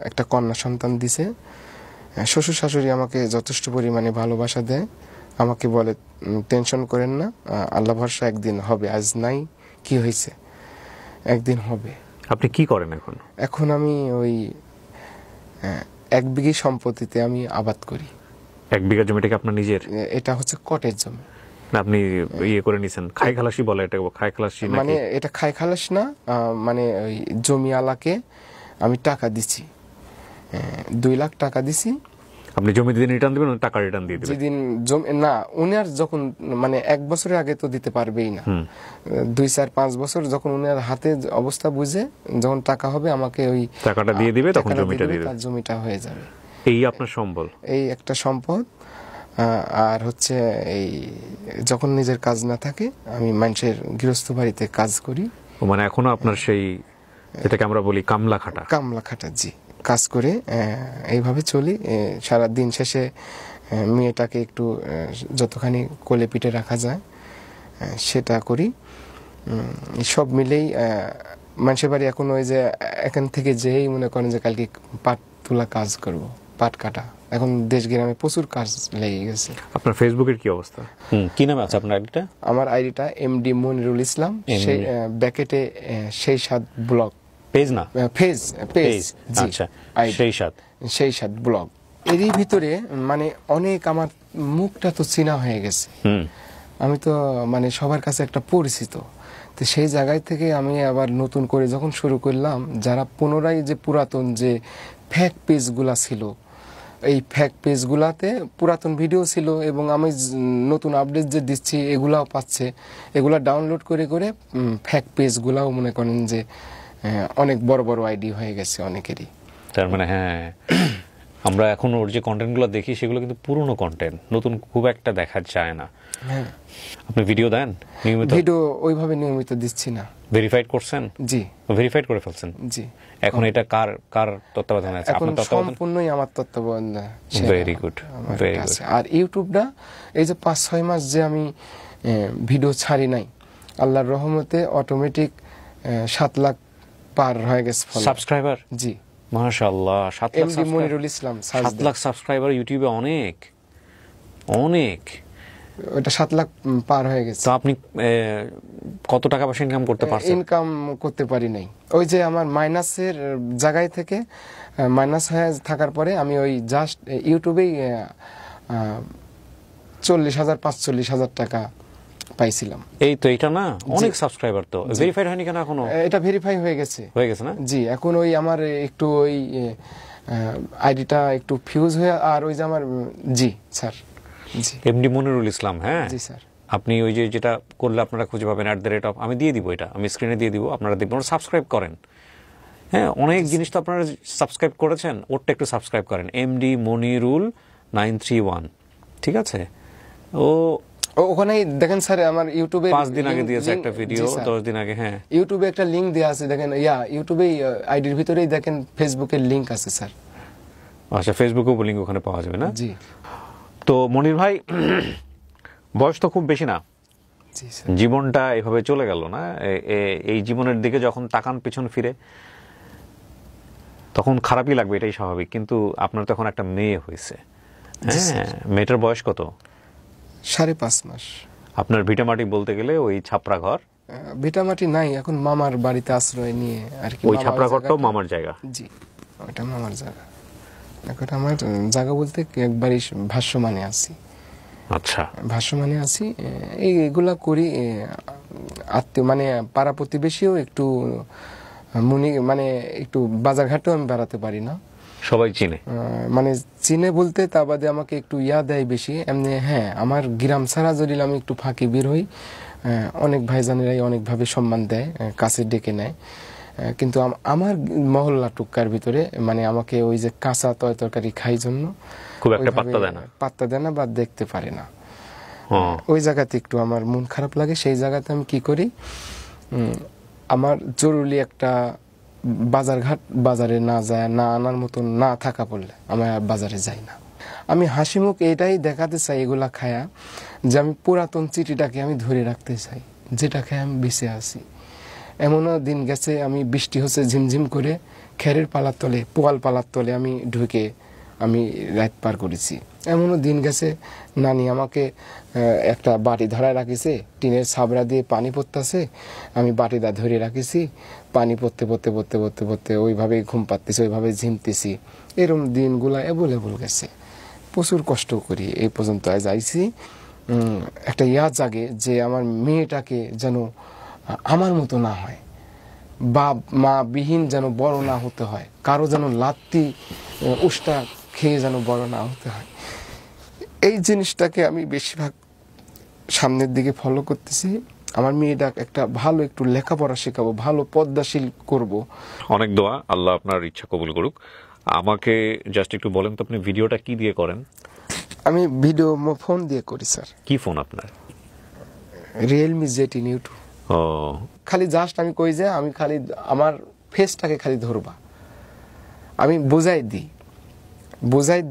একটা কন্যা সন্তান দিছে। শ্বশুর শাশুড়ি আমাকে যথেষ্ট পরিমাণে ভালোবাসা দেয়। আমাকে বলে টেনশন করেন না, আল্লাহ ভরসা, একদিন হবে, আজ নাই কি হয়েছে, একদিন হবে। আপনি কি করেন এখন? এখন আমি ওই 1 বিঘি সম্পত্তিতে আমি আবাদ করি। 1 বিঘা জমিটাকে আপনার নিজের? এটা হচ্ছে কটেজ জমি। না, আপনি ইয়ে করে নিছেন, খাই খালাসি বলে এটা, খাই খালাসি নাকি? মানে এটা খাই খালাস না, মানে ওই জমি আলাকে আমি টাকা দিছি, 2 লাখ টাকা দিছি। আপনি জমি দিন রিটার্ন দিবেন, টাকা রিটার্ন দিয়ে দিবেন? যেদিন জমি না, উনার যখন মানে 1 বছরের আগে তো দিতে পারবেই না, 2, 4, 5 বছর যখন উনার হাতে অবস্থা বুঝে যখন টাকা হবে আমাকে ওই টাকাটা দিয়ে দিবে, তখন জমিটা দিয়ে দিবে, তার জমিটা হয়ে যাবে। এই আপনার সম্বল, এই একটা সম্পদ। আর হচ্ছে এই যখন নিজের কাজ না থাকে আমি মানুষের গৃহস্থ বাড়িতে কাজ করি। মানে এখনো আপনার সেই, যেটাকে আমরা বলি কামলা খাটা, জি, কাজ করে এইভাবে চলি। সারা দিন শেষে মেয়েটাকে একটু যতখানি কোলে পিঠে রাখা যায় সেটা করি। সব মিলেই মানুষের বাড়ি এখন ওই যে এখান থেকে যেই মনে করেন যে কালকে পাট তোলা কাজ করব, পাট কাটা, এখন দেশ গ্রামে প্রচুর কাজ লেগে গেছে। আপনার ফেসবুকের কি অবস্থা? কি নামে আছে আপনার আইডিটা? আমার আইডিটা এমডি মনিরুল ইসলাম, সেই ব্যাকেটে সেই সাত ব্লগ পেজ, না পেজ, আচ্ছা, সেই সাত ব্লগ। এরই ভিতরে মানে অনেক আমার মুখটা তো চেনা হয়ে গেছে, আমি তো মানে সবার কাছে একটা পরিচিত। তো সেই জায়গায় থেকে আমি আবার নতুন করে যখন শুরু করলাম, যারা পুনরায় যে পুরাতন যে ফেক পেজগুলা ছিল, এই ফেক পেজগুলাতে পুরাতন ভিডিও ছিল এবং আমি নতুন আপডেট যে দিচ্ছি এগুলাও পাচ্ছে, এগুলা ডাউনলোড করে করে ফেক পেজগুলাও মনে করেন যে অনেক বড় বড় আইডি হয়ে গেছে অনেকেরই। তার মানে হ্যাঁ, আমরা এখন ওর যে কন্টেন্টগুলো দেখি সেগুলো কিন্তু পুরনো কন্টেন্ট, নতুন খুব একটা দেখা যায় না। হ্যাঁ, আপনি ভিডিও দেন নিয়মিত? ভিডিও ওইভাবে নিয়মিত দিচ্ছি না। ভেরিফাইড করছেন? জি, ভেরিফাইড করে ফেলছেন? জি। এখন এটা কার তত্ত্বাবধানে আছে? আপনার তত্ত্বাবধানে? সম্পূর্ণই আমার তত্ত্বাবধানে। Very good, very good. আর ইউটিউবটা এই যে 5-6 মাস যে আমি ভিডিও ছাড়ি নাই, আল্লাহর রহমতে অটোমেটিক 7 লাখ পার হয়ে গেছে সাবস্ক্রাইবার। জি, মাশাআল্লাহ। 7 লাখ এমডি মনিরুল ইসলাম, 7 লাখ সাবস্ক্রাইবার ইউটিউবে অনেক অনেক। ওটা 7 লাখ পার হয়ে গেছে। তো আপনি কত টাকা পয়সা ইনকাম করতে পারছেন? ইনকাম করতে পারি নাই, ওই যে আমার মাইনাসের জায়গায় থেকে মাইনাস হয়ে থাকার পরে আমি ওই জাস্ট ইউটিউবেই 40,000-45,000 টাকা পাইছিলাম। এই তো, এটা না অনেক সাবস্ক্রাইবার, তো ভেরিফাইড হয়নি কেন এখনো? এটা ভেরিফাই হয়ে গেছে না? জি, এখন ওই আমার একটু ওই আইডিটা একটু ফিউজ হয়ে, আর ওই যে আমার, জি স্যার, জি, এমডি মনিরুল ইসলাম। হ্যাঁ জি স্যার। আপনি ওই যে যেটা করলে আপনারা খুঁজে পাবেন @, আমি দিয়ে দিব, এটা আমি স্ক্রিনে দিয়ে দিব, আপনারা দেখবেন, সাবস্ক্রাইব করেন। হ্যাঁ, অনেক জিনিস তো আপনারা সাবস্ক্রাইব করেছেন, ওরটা একটু সাবস্ক্রাইব করেন, এমডি মনিরুল 931, ঠিক আছে? ওখানেই দেখেন স্যার, আমার ইউটিউবে 5 দিন আগে দিয়েছে একটা ভিডিও, 10 দিন আগে। হ্যাঁ, ইউটিউবে একটা লিংক দেওয়া আছে, দেখেন, ইউটিউবে আইডির ভিতরেই দেখেন ফেসবুকের লিংক আছে স্যার। আচ্ছা, ফেসবুকেও লিংক ওখানে পাওয়া যাবে না? জি। তো মনির ভাই, বয়স তো খুব বেশি না, জীবনটা এভাবে চলে গেল না? এই জীবনের দিকে যখন তাকান পিছন ফিরে তখন খারাপই লাগবে, এটাই স্বাভাবিক। কিন্তু আপনার তখন একটা মেয়ে হয়েছে, হ্যাঁ, মেয়েটার বয়স কত? 5.5 মাস। আপনার ভিটামাটি বলতে গেলে ওই ছাপড়া ঘর? ভিটামাটি নাই, এখন মামার বাড়িতে আশ্রয় নিয়ে আর কি। ওই ছাপড়া ঘরটাও মামার জায়গা? জি, ওটা মামার জায়গা। এখন আমার জায়গা বলতে একবারই ভাষ্যমানে আছি। আচ্ছা, ভাষ্যমানে আছি, এইগুলা করি। আত্মীয় মানে পাড়া প্রতিবেশীও একটু মানে একটু বাজারঘাটেও আমি বেড়াতে পারি না, সবাই চিনে। মানে চিনে বলতে তা বাদে আমাকে একটু দেয় বেশি এমনি। হ্যাঁ, আমার গ্রাম ছাড়া যদি আমি একটু ফাঁকি বের হই, অনেক ভাইজানেরাই অনেকভাবে সম্মান দেয়, কাছে ডেকে নেয়। কিন্তু আমার মহল্লা টুক্কার ভিতরে মানে আমাকে ওই যে কাঁচা তরকারি খাই জন্য খুব একটা পাত্তা দেয় না বা দেখতে পারে না। ওই জায়গাতে একটু আমার মন খারাপ লাগে। সেই জায়গাতে আমি কি করি, আমার জরুরি একটা বাজারে না যায়, না আনার মতন না থাকা পড়লে আমি বাজারে যাই না। আমি হাসি মুখ এটাই দেখাতে চাই এগুলা খায়া, যে আমি পুরাতন চিঠিটাকে আমি ধরে রাখতে চাই, যেটা খায় আমি বেঁচে আছি। এমনও দিন গেছে, আমি বৃষ্টি হচ্ছে ঝিমঝিম করে, খেরের পালার তলে, পোয়াল পালার তলে আমি ঢুকে আমি রাত পার করেছি। এমনও দিন গেছে, নানি আমাকে একটা বাটি ধরায় রাখিছে, টিনের ছাবড়া দিয়ে পানি পড়তেছে, আমি বাটিটা ধরে রাখিছি, পানি পড়তে পড়তে পড়তে পড়তে পড়তে ওইভাবেই ঘুম পাচ্তেছি, ওইভাবে ঝিমতেছি। এরকম দিনগুলা অ্যাভেলেবল গেছে। প্রচুর কষ্ট করি এই পর্যন্ত আজ আইছি। একটা জাগে যে আমার মেয়েটাকে যেন আমার মতো না হয়, বাপ মা বিহীন যেন বড় না হতে হয়, কারো যেন লাত্তি উষ্টা খেয়ে যেন বড় না হতে হয়। এই জিনিসটাকে আমি বেশিরভাগ সামনের দিকে ফলো করতেছি। আমার মেয়েটা একটা ভালো একটু লেখাপড়া শেখাবো, ভালো পদ্মাশীল করব। অনেক দোয়া, আল্লাহ আপনার ইচ্ছা কবুল করুক। আমাকে জাস্ট একটু বলেন তো, আপনি ভিডিওটা কি দিয়ে করেন? আমি ভিডিও ফোন দিয়ে করি স্যার। কি ফোন আপনার? Realme Z10 U2। ও, খালি জাস্ট আমি কই যে আমি খালি আমার ফেসটাকে খালি ধরবা, আমি বোঝাই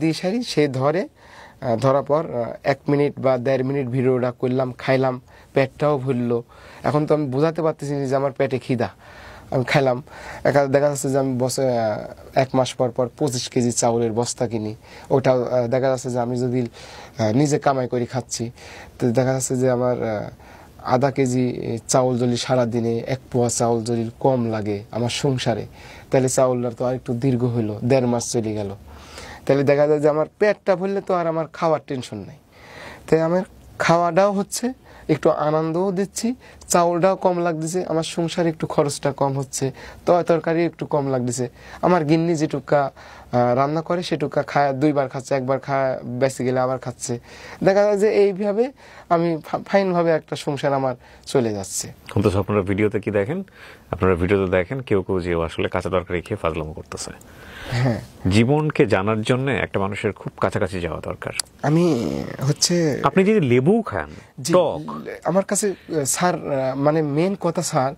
দিই সারি, সে ধরে। ধরার পর 1 মিনিট বা 1.5 মিনিট ভিডিওটা করলাম, খাইলাম, পেটটাও ভরলো। এখন তো আমি বোঝাতে পারতেছি যে আমার পেটে খিদা, আমি খাইলাম। দেখা যাচ্ছে যে আমি 1 মাস পর 25 কেজি চাউলের বস্তা কিনি। ওটাও দেখা যাচ্ছে যে আমি যদি নিজে কামাই করে খাচ্ছি, তো দেখা যাচ্ছে যে আমার আধা কেজি চাউল যদি সারাদিনে 1 পোয়া চাউল যদি কম লাগে আমার সংসারে, তাহলে চাউলটা তো আর একটু দীর্ঘ হইলো, 1.5 মাস চলে গেল। তাহলে দেখা যায় যে আমার পেটটা ভরলে তো আর আমার খাওয়ার টেনশন নাই। তাই আমার খাওয়াটাও হচ্ছে, একটু আনন্দও দিচ্ছি, চাউলটাও কম লাগতেছে, আমার সংসারে একটু খরচটা কম হচ্ছে, তরকারি একটু কম লাগতেছে। আমার গিন্নি যেটুকা রান্না করে সেটুকা খায়, 2 বার খাচ্ছে, 1 বার খায়, বেঁচে গেলে আবার খাচ্ছে। দেখা যায় যে এইভাবে আমি ফাইনভাবে একটা সংসার আমার চলে যাচ্ছে। কিন্তু আপনারা ভিডিওতে কি দেখেন? আপনারা ভিডিওতে দেখেন কেউ যে আসলে কাঁচা তরকারি খেয়ে ফাজলামো করতেছে। হ্যাঁ, জীবনকে জানার জন্য একটা মানুষের খুব কাছাকাছি যাওয়া দরকার। আমি হচ্ছে, আপনি যদি লেবু খান টক, আমার কাছে স্যার মানে মেন কথা স্যার,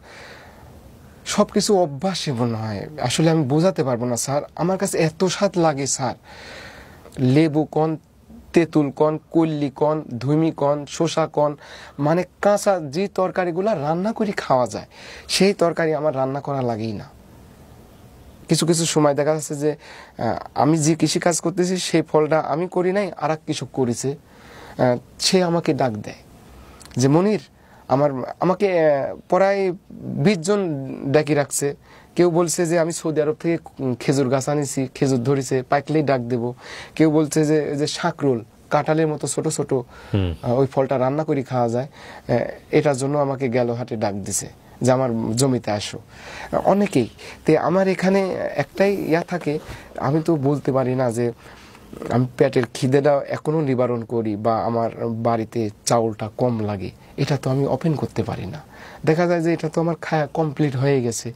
সবকিছু অভ্যাসে মনে হয়, আসলে আমি বোঝাতে পারবো না স্যার। আমার কাছে এত স্বাদ লাগে স্যার, লেবু কন, তেঁতুল কন, কল্লি কন, ধুমি কন, শসা কন, মানে কাঁচা যে তরকারিগুলো রান্না করে খাওয়া যায় সেই তরকারি আমার রান্না করা লাগেই না। কিছু কিছু সময় দেখা যাচ্ছে যে আমি যে কৃষিকাজ করতেছি সেই ফলটা আমি করি নাই, আর এক কৃষক করেছে, সে আমাকে ডাক দেয় যে মনির, আমাকে প্রায় 20 জন ডাকি রাখছে। কেউ বলছে যে আমি সৌদি আরব থেকে খেজুর গাছ আনিছি, খেজুর ধরেছে, পাকলেই ডাক দেব। কেউ বলছে যে শাকরোল, কাঁঠালের মতো ছোট ছোট ওই ফলটা রান্না করে খাওয়া যায়, এটার জন্য আমাকে গেল হাটে ডাক দিছে যে আমার জমিতে আসো। অনেকেই তে আমার এখানে একটাই থাকে, আমি তো বলতে পারি না যে আমি পেটের খিদেটা এখনো নিবারণ করি বা আমার বাড়িতে চাউলটা কম লাগে, এটা তো আমি ওপেন করতে পারি না। দেখা যায় যে এটা তো আমার খাওয়া কমপ্লিট হয়ে গেছে,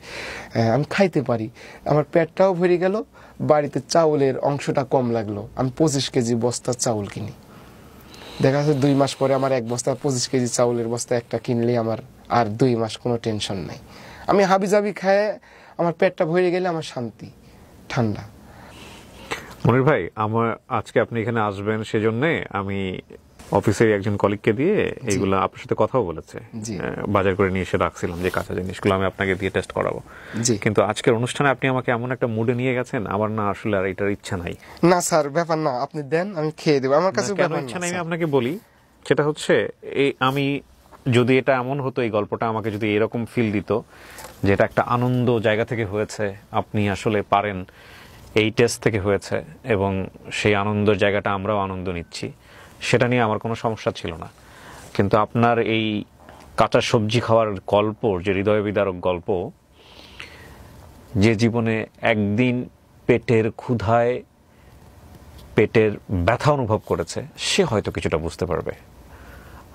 আমি খাইতে পারি, আমার পেটটাও ভরে গেল, বাড়িতে চাউলের অংশটা কম লাগলো, আমি 25 কেজি বস্তা চাউল কিনি। দেখা যাচ্ছে 2 মাস পরে আমার 1 বস্তা 25 কেজি চাউলের বস্তা একটা কিনলে আমার আর 2 মাস কোনো টেনশন নাই। আমি হাবিজাবি খায় আমার পেটটা ভরে গেলে আমার শান্তি, ঠান্ডা। মনির ভাই, আমার আজকে আপনি এখানে আসবেন সেজন্য আমি অফিসের একজন কলিগকে দিয়ে এইগুলা আপনার সাথে কথাও বলেছে, বাজার করে নিয়ে এসে রাখছিলাম যে কাঁচা জিনিসগুলো আমি আপনাকে দিয়ে টেস্ট করাবো। কিন্তু আজকের অনুষ্ঠানে আপনি আমাকে এমন একটা মুডে নিয়ে গেছেন, আমার না আসলে আর এটার ইচ্ছা নাই। না স্যার, ব্যাপার না, আপনি দেন, আমি খেয়ে দেবো, আমার কাছে ব্যাপার ইচ্ছা নাই। আমি আপনাকে বলি, সেটা হচ্ছে আমি যদি এটা এমন হতো, এই গল্পটা আমাকে যদি এরকম ফিল দিত যে এটা একটা আনন্দ জায়গা থেকে হয়েছে, আপনি আসলে পারেন, এই টেস্ট থেকে হয়েছে এবং সেই আনন্দের জায়গাটা আমরাও আনন্দ নিচ্ছি, সেটা নিয়ে আমার কোনো সমস্যা ছিল না। কিন্তু আপনার এই কাঁচা সবজি খাওয়ার গল্প, যে হৃদয় বিদারক গল্প, যে জীবনে একদিন পেটের ক্ষুধায় পেটের ব্যথা অনুভব করেছে, সে হয়তো কিছুটা বুঝতে পারবে,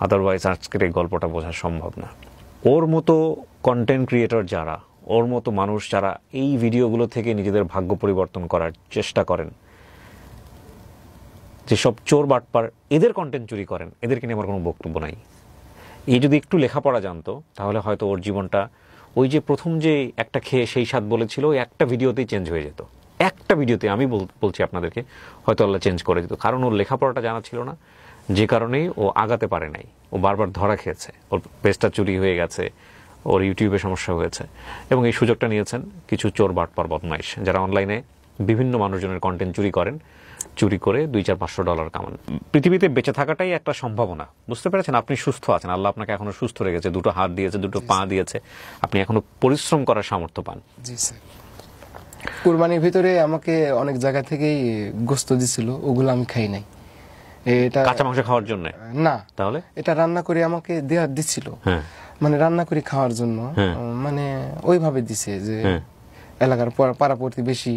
আদারওয়াইজ আজকের এই গল্পটা বোঝা সম্ভব না। ওর মতো কন্টেন্ট ক্রিয়েটর যারা, ওর মতো মানুষ যারা এই ভিডিওগুলো থেকে নিজেদের ভাগ্য পরিবর্তন করার চেষ্টা করেন, যেসব চোর বাটপার এদের কন্টেন্ট চুরি করেন, এদেরকে নিয়ে আমার কোনো বক্তব্য নাই। এই যদি একটু লেখাপড়া জানতো তাহলে হয়তো ওর জীবনটা ওই যে প্রথম যে একটা খেয়ে সেই স্বাদ বলেছিল, ওই একটা ভিডিওতেই চেঞ্জ হয়ে যেত। একটা ভিডিওতে, আমি বলছি আপনাদেরকে, হয়তো আল্লাহ চেঞ্জ করে দিত। কারণ ওর লেখাপড়াটা জানা ছিল না, যে কারণেই ও আগাতে পারে নাই। ও বারবার ধরা খেয়েছে, ওর পেজটা চুরি হয়ে গেছে, ওর ইউটিউবে সমস্যা হয়েছে, এবং এই সুযোগটা নিয়েছেন কিছু চোর বাটপার বদমাইশ, যারা অনলাইনে বিভিন্ন মানুষজনের কন্টেন্ট চুরি করেন, চুরি করে $200-500 কামান। পৃথিবীতে বেঁচে থাকাটাই একটা সম্ভাবনা, বুঝতে পেরেছেন? আপনি সুস্থ আছেন, আল্লাহ আপনাকে এখনো সুস্থ রেখেছে, 2টো হাত দিয়েছে, 2টো পা দিয়েছে, আপনি এখনো পরিশ্রম করার সামর্থ্য পান। জি স্যার। কুরবানির ভিতরে আমাকে অনেক জায়গা থেকেই গোস্ত দিছিল, ওগুলো আমি খাই নাই। এটা কাঁচা মাংস খাওয়ার জন্য না, তাহলে এটা রান্না করে আমাকে দিছিল, মানে রান্না করে খাওয়ার জন্য, মানে ওইভাবে দিছে যে এলাকার পাড়া প্রতিবেশী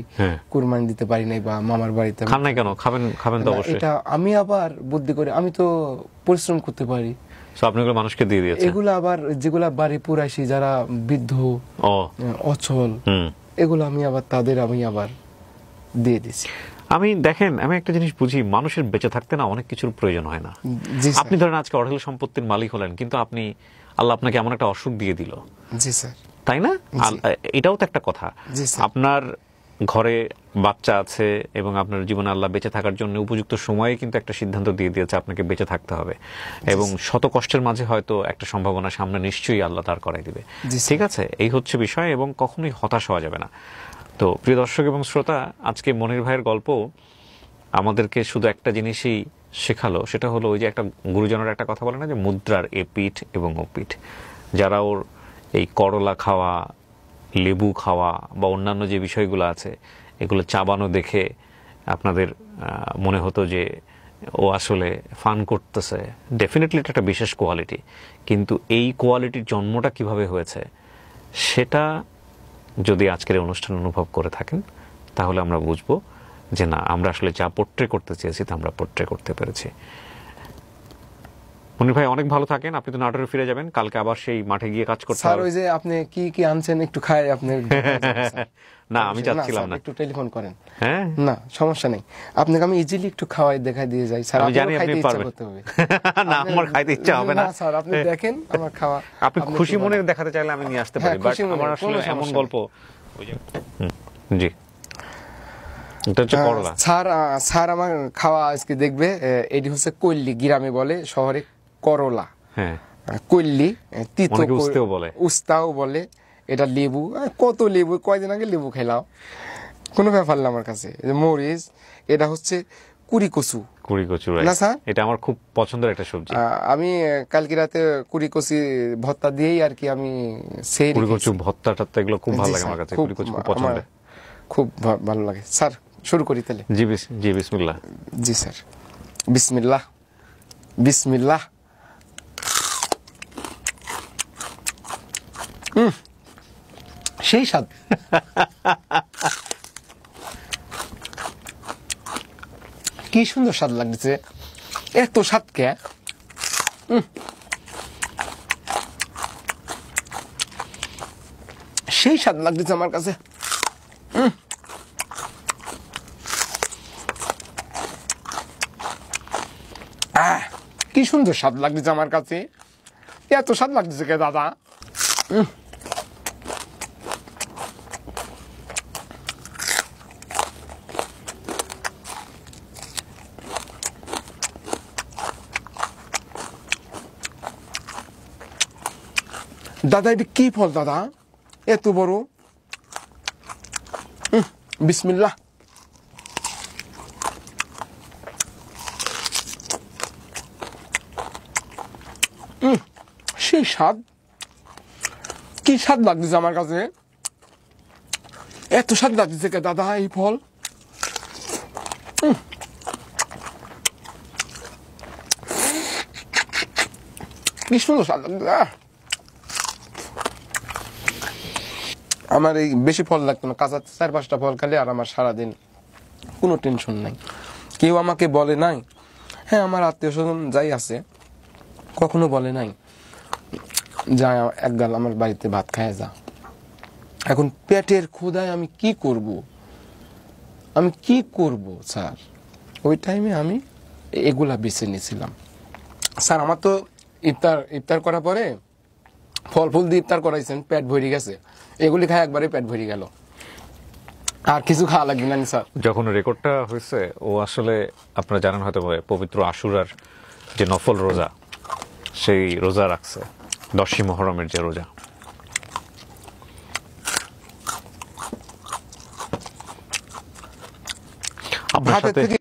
কুরবানি দিতে পারি নাই, বা মামার বাড়িতে খান নাই কেন? খাবেন তো অবশ্যই। এটা আমি আবার বুদ্ধি করে, আমি তো পরিশ্রম করতে পারি, আপনি এগুলো মানুষকে দিয়ে দিয়েছেন। এগুলো আবার যেগুলা বাড়ি পুরাইছি, যারা বৃদ্ধ অচল, এগুলো আমি আবার দিয়ে দিছি। দেখেন, আমি একটা জিনিস বুঝি, মানুষের বেঁচে থাকতে না অনেক কিছুর প্রয়োজন হয় না। আপনি ধরেন আজকে অঢেল সম্পত্তির মালিক হলেন, কিন্তু আল্লাহ আপনাকে এমন একটা অসুখ দিয়ে দিল, জি স্যার, তাই না? এটাও তো একটা কথা। আপনার ঘরে বাচ্চা আছে এবং আপনার জীবনে আল্লাহ বেঁচে থাকার জন্য উপযুক্ত সময়ে কিন্তু একটা সিদ্ধান্ত দিয়ে দিয়েছে আপনাকে বেঁচে থাকতে হবে, এবং শত কষ্টের মাঝে হয়তো একটা সম্ভাবনা সামনে নিশ্চয়ই আল্লাহ তার করাই দিবে। ঠিক আছে, এই হচ্ছে বিষয়, এবং কখনোই হতাশ হওয়া যাবে না। তো প্রিয় দর্শক এবং শ্রোতা, আজকে মনির ভাইয়ের গল্প আমাদেরকে শুধু একটা জিনিসই শেখালো, সেটা হলো ওই যে একটা গুরুজনের একটা কথা বলে না, যে মুদ্রার এ পিঠ এবং ও পিঠ। যারা ওর এই করলা খাওয়া, লেবু খাওয়া বা অন্যান্য যে বিষয়গুলো আছে, এগুলো চাবানো দেখে আপনাদের মনে হতো যে ও আসলে ফান করতেছে। ডেফিনেটলি এটা একটা বিশেষ কোয়ালিটি, কিন্তু এই কোয়ালিটির জন্মটা কিভাবে হয়েছে সেটা যদি আজকের অনুষ্ঠান অনুভব করে থাকেন, তাহলে আমরা বুঝবো যে না, আমরা আসলে যা পোট্রে করতে চেয়েছি তা আমরা পোট্রে করতে পেরেছি। মনির ভাই, অনেক ভালো থাকেন। আপনি তো নাটোরে ফিরে যাবেন, কালকে আবার সেই মাঠে গিয়ে কাজ করতে হবে। স্যার, ওই যে আপনি কি আনছেন একটু খাই আপনি। না, আমি চাচ্ছিলাম না, একটু টেলিফোন করেন। হ্যাঁ, না সমস্যা নেই, আপনাকে আমি ইজিলি একটু খাওয়াই দেখাই দিয়ে যাই। স্যার, আমি জানি আপনি পারবেন। না, আমার খাইতে ইচ্ছা হবে না স্যার, আপনি দেখেন আমার খাওয়া, আপনি খুশি মনে দেখাতে চাইলে আমি নিয়ে আসতে পারি, বাট আমার আসলে এমন গল্প, জি, এটা হচ্ছে করলা। স্যার আমার খাওয়া আজকে দেখবে, এটি হচ্ছে কল্লি, গ্রামে বলে, শহরে করলা। হ্যাঁ, কল্লি, তিতো উস্তাও বলে। এটা লেবু, কত লেবু, কয়দিন আগে লেবু খেলাম, কোনো ব্যাপার না আমার কাছে। মরিচ, এটা হচ্ছে কুড়ি কচু, না স্যার, এটা আমার খুব পছন্দের একটা সবজি। আমি কালকে রাতে কুড়ি কচি ভর্তা দিয়েই আর কি আমি সেই কুড়ি কচু ভর্তাটা এগুলো খুব ভালো লাগে আমার কাছে, কুড়ি কচু খুব পছন্দের, খুব ভালো লাগে। স্যার, শুরু করি তাহলে? জি, বিসমিল্লাহ। জি স্যার, বিসমিল্লাহ, বিসমিল্লাহ। সেই স্বাদ। কি সুন্দর স্বাদ লাগছে, এত স্বাদ কে? সেই স্বাদ লাগতেছে আমার কাছে। কি সুন্দর স্বাদ লাগতেছে আমার কাছে, এত স্বাদ লাগতেছে কে দাদা? দাদা, এটা কি ফল দাদা, এত বড়? বিসমিল্লাহ। সেই স্বাদ, কি স্বাদ লাগতেছে আমার কাছে, এত স্বাদ লাগতেছে কে দাদা এই ফল? কি সুন্দর স্বাদ। আমার এই বেশি ফল লাগতো না, কাঁচা 4-5টা ফল খালি আর আমার সারাদিন কোনো টেনশন নাই। কেউ আমাকে বলে নাই, হ্যাঁ আমার আত্মীয় স্বজন যাই আছে কখনো বলে নাই যা এক গাল আমার বাড়িতে ভাত খায় যা। এখন পেটের ক্ষুধায় আমি কি করব স্যার? ওই টাইমে আমি এগুলা বেছে নিয়েছিলাম স্যার। আমার তো ইফতার করার পরে ফল ফুল দিয়ে ইফতার করাইছেন, পেট ভরে গেছে, এগুলি খায় একবারে পেট ভরে গেল, আর কিছু খাওয়া লাগবে না স্যার। যখন রেকর্ডটা হয়েছে ও আসলে আপনারা জানেন হয়তো পবিত্র আশুরার যে নফল রোজা, সেই রোজা রাখছে, 10ই মুহররমের যে রোজা। আপনার ভাতের সাথে থেকে